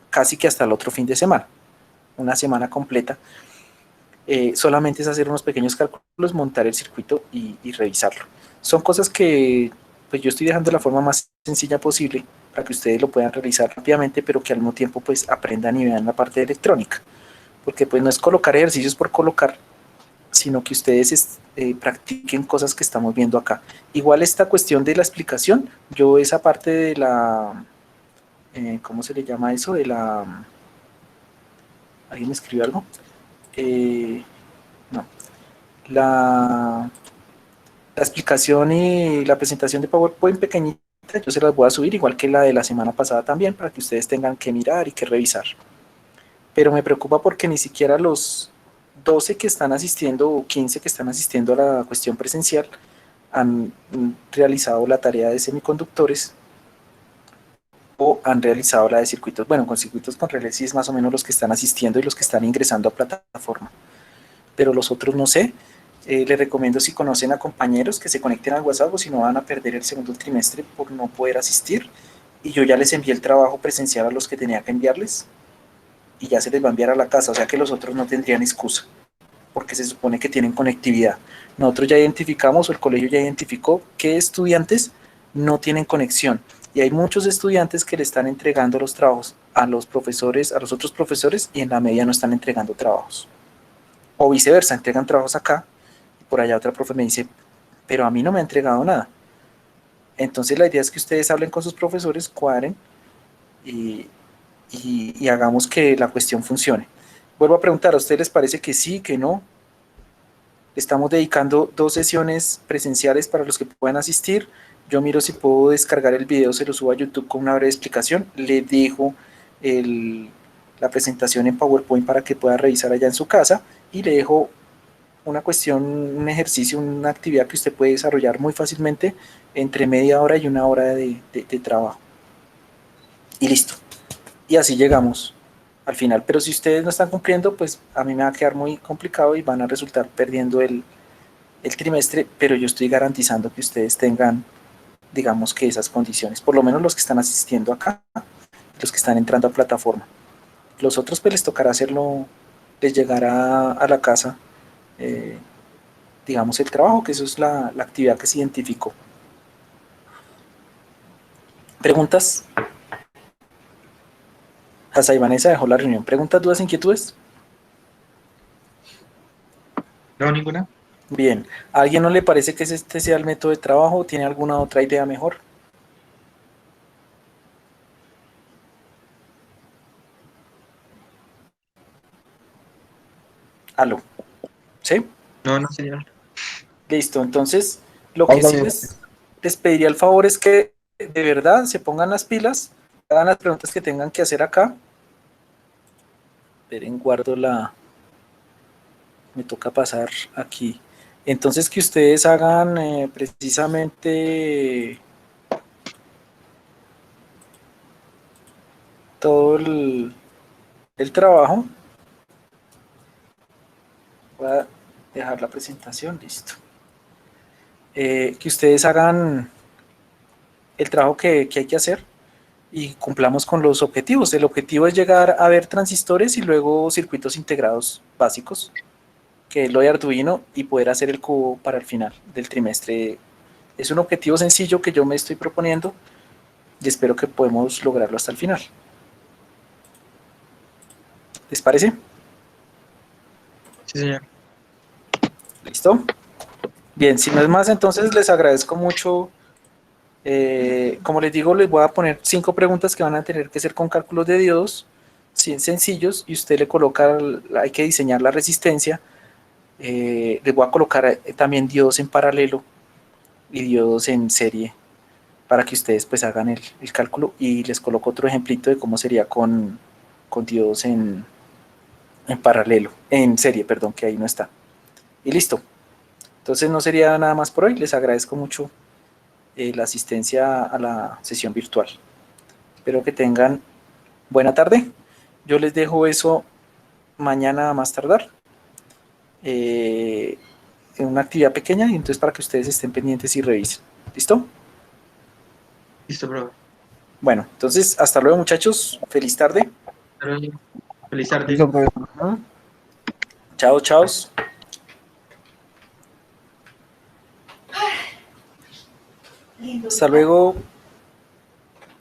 casi que hasta el otro fin de semana. Una semana completa. Solamente es hacer unos pequeños cálculos, montar el circuito y revisarlo. Son cosas que pues yo estoy dejando de la forma más sencilla posible para que ustedes lo puedan realizar rápidamente, pero que al mismo tiempo pues aprendan y vean la parte de electrónica. Porque pues no es colocar ejercicios por colocar, sino que ustedes practiquen cosas que estamos viendo acá. Igual esta cuestión de la explicación, yo esa parte de la, ¿cómo se le llama eso? ¿Alguien me escribió algo? No. La explicación y la presentación de PowerPoint pequeñita, yo se las voy a subir, igual que la de la semana pasada también, para que ustedes tengan que mirar y que revisar. Pero me preocupa porque ni siquiera los 12 que están asistiendo o 15 que están asistiendo a la cuestión presencial han realizado la tarea de semiconductores o han realizado la de circuitos. Bueno, con circuitos con relé sí es más o menos los que están asistiendo y los que están ingresando a plataforma. Pero los otros no sé. Les recomiendo, si conocen a compañeros, que se conecten al WhatsApp, o si no van a perder el segundo trimestre por no poder asistir. Y yo ya les envié el trabajo presencial a los que tenía que enviarles y ya se les va a enviar a la casa, o sea que los otros no tendrían excusa, porque se supone que tienen conectividad. Nosotros ya identificamos, o el colegio ya identificó, qué estudiantes no tienen conexión, y hay muchos estudiantes que le están entregando los trabajos a los profesores, a los otros profesores, y en la media no están entregando trabajos. O viceversa, entregan trabajos acá, y por allá otra profe me dice, pero a mí no me ha entregado nada. Entonces la idea es que ustedes hablen con sus profesores, cuadren, y hagamos que la cuestión funcione. Vuelvo a preguntar, ¿a ustedes les parece que sí, que no? Estamos dedicando 2 sesiones presenciales para los que puedan asistir. Yo miro si puedo descargar el video, se lo subo a YouTube con una breve explicación. Le dejo la presentación en PowerPoint para que pueda revisar allá en su casa, y le dejo una cuestión, un ejercicio, una actividad que usted puede desarrollar muy fácilmente entre media hora y 1 hora de trabajo. Y listo. Y así llegamos al final. Pero si ustedes no están cumpliendo, pues a mí me va a quedar muy complicado y van a resultar perdiendo el trimestre, pero yo estoy garantizando que ustedes tengan, digamos que esas condiciones, por lo menos los que están asistiendo acá, los que están entrando a plataforma. Los otros pues les tocará hacerlo, les llegará a la casa, digamos, el trabajo, que eso es la actividad que se identificó. ¿Preguntas? Hasai Vanessa dejó la reunión. ¿Preguntas, dudas, inquietudes? No, ninguna. Bien. ¿A alguien no le parece que este sea el método de trabajo? ¿Tiene alguna otra idea mejor? ¿Aló? ¿Sí? No, no, señor. Listo. Entonces, lo que sí les pediría el favor es que de verdad se pongan las pilas, hagan las preguntas que tengan que hacer acá. Esperen, guardo la... Me toca pasar aquí. Entonces, que ustedes hagan precisamente todo el trabajo. Voy a dejar la presentación, listo. Que ustedes hagan el trabajo que hay que hacer y cumplamos con los objetivos. El objetivo es llegar a ver transistores y luego circuitos integrados básicos, que es lo de Arduino, y poder hacer el cubo para el final del trimestre. Es un objetivo sencillo que yo me estoy proponiendo y espero que podamos lograrlo hasta el final. ¿Les parece? Sí, señor. ¿Listo? Bien, si no es más, entonces les agradezco mucho. Como les digo, les voy a poner 5 preguntas que van a tener que ser con cálculos de diodos, sencillos, y usted le coloca, hay que diseñar la resistencia. Les voy a colocar también diodos en paralelo y diodos en serie para que ustedes pues hagan el cálculo, y les coloco otro ejemplito de cómo sería con diodos en paralelo, en serie, perdón, que ahí no está. Y listo. Entonces no sería nada más por hoy. Les agradezco mucho la asistencia a la sesión virtual. Espero que tengan buena tarde. Yo les dejo eso mañana a más tardar. En una actividad pequeña, y entonces para que ustedes estén pendientes y revisen. ¿Listo? Listo, bro. Bueno, entonces hasta luego, muchachos. Feliz tarde. Feliz tarde. Listo, profesor. Chao, chao. Hasta luego.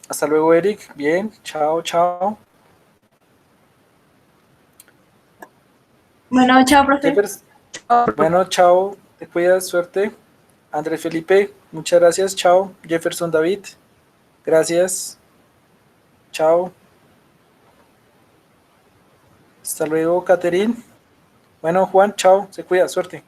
Hasta luego, Eric. Bien. Chao, chao. Bueno, chao, profe. Bueno, chao. Te cuidas, suerte. Andrés Felipe, muchas gracias. Chao. Jefferson David, gracias. Chao. Hasta luego, Caterín. Bueno, Juan, chao. Se cuida, suerte.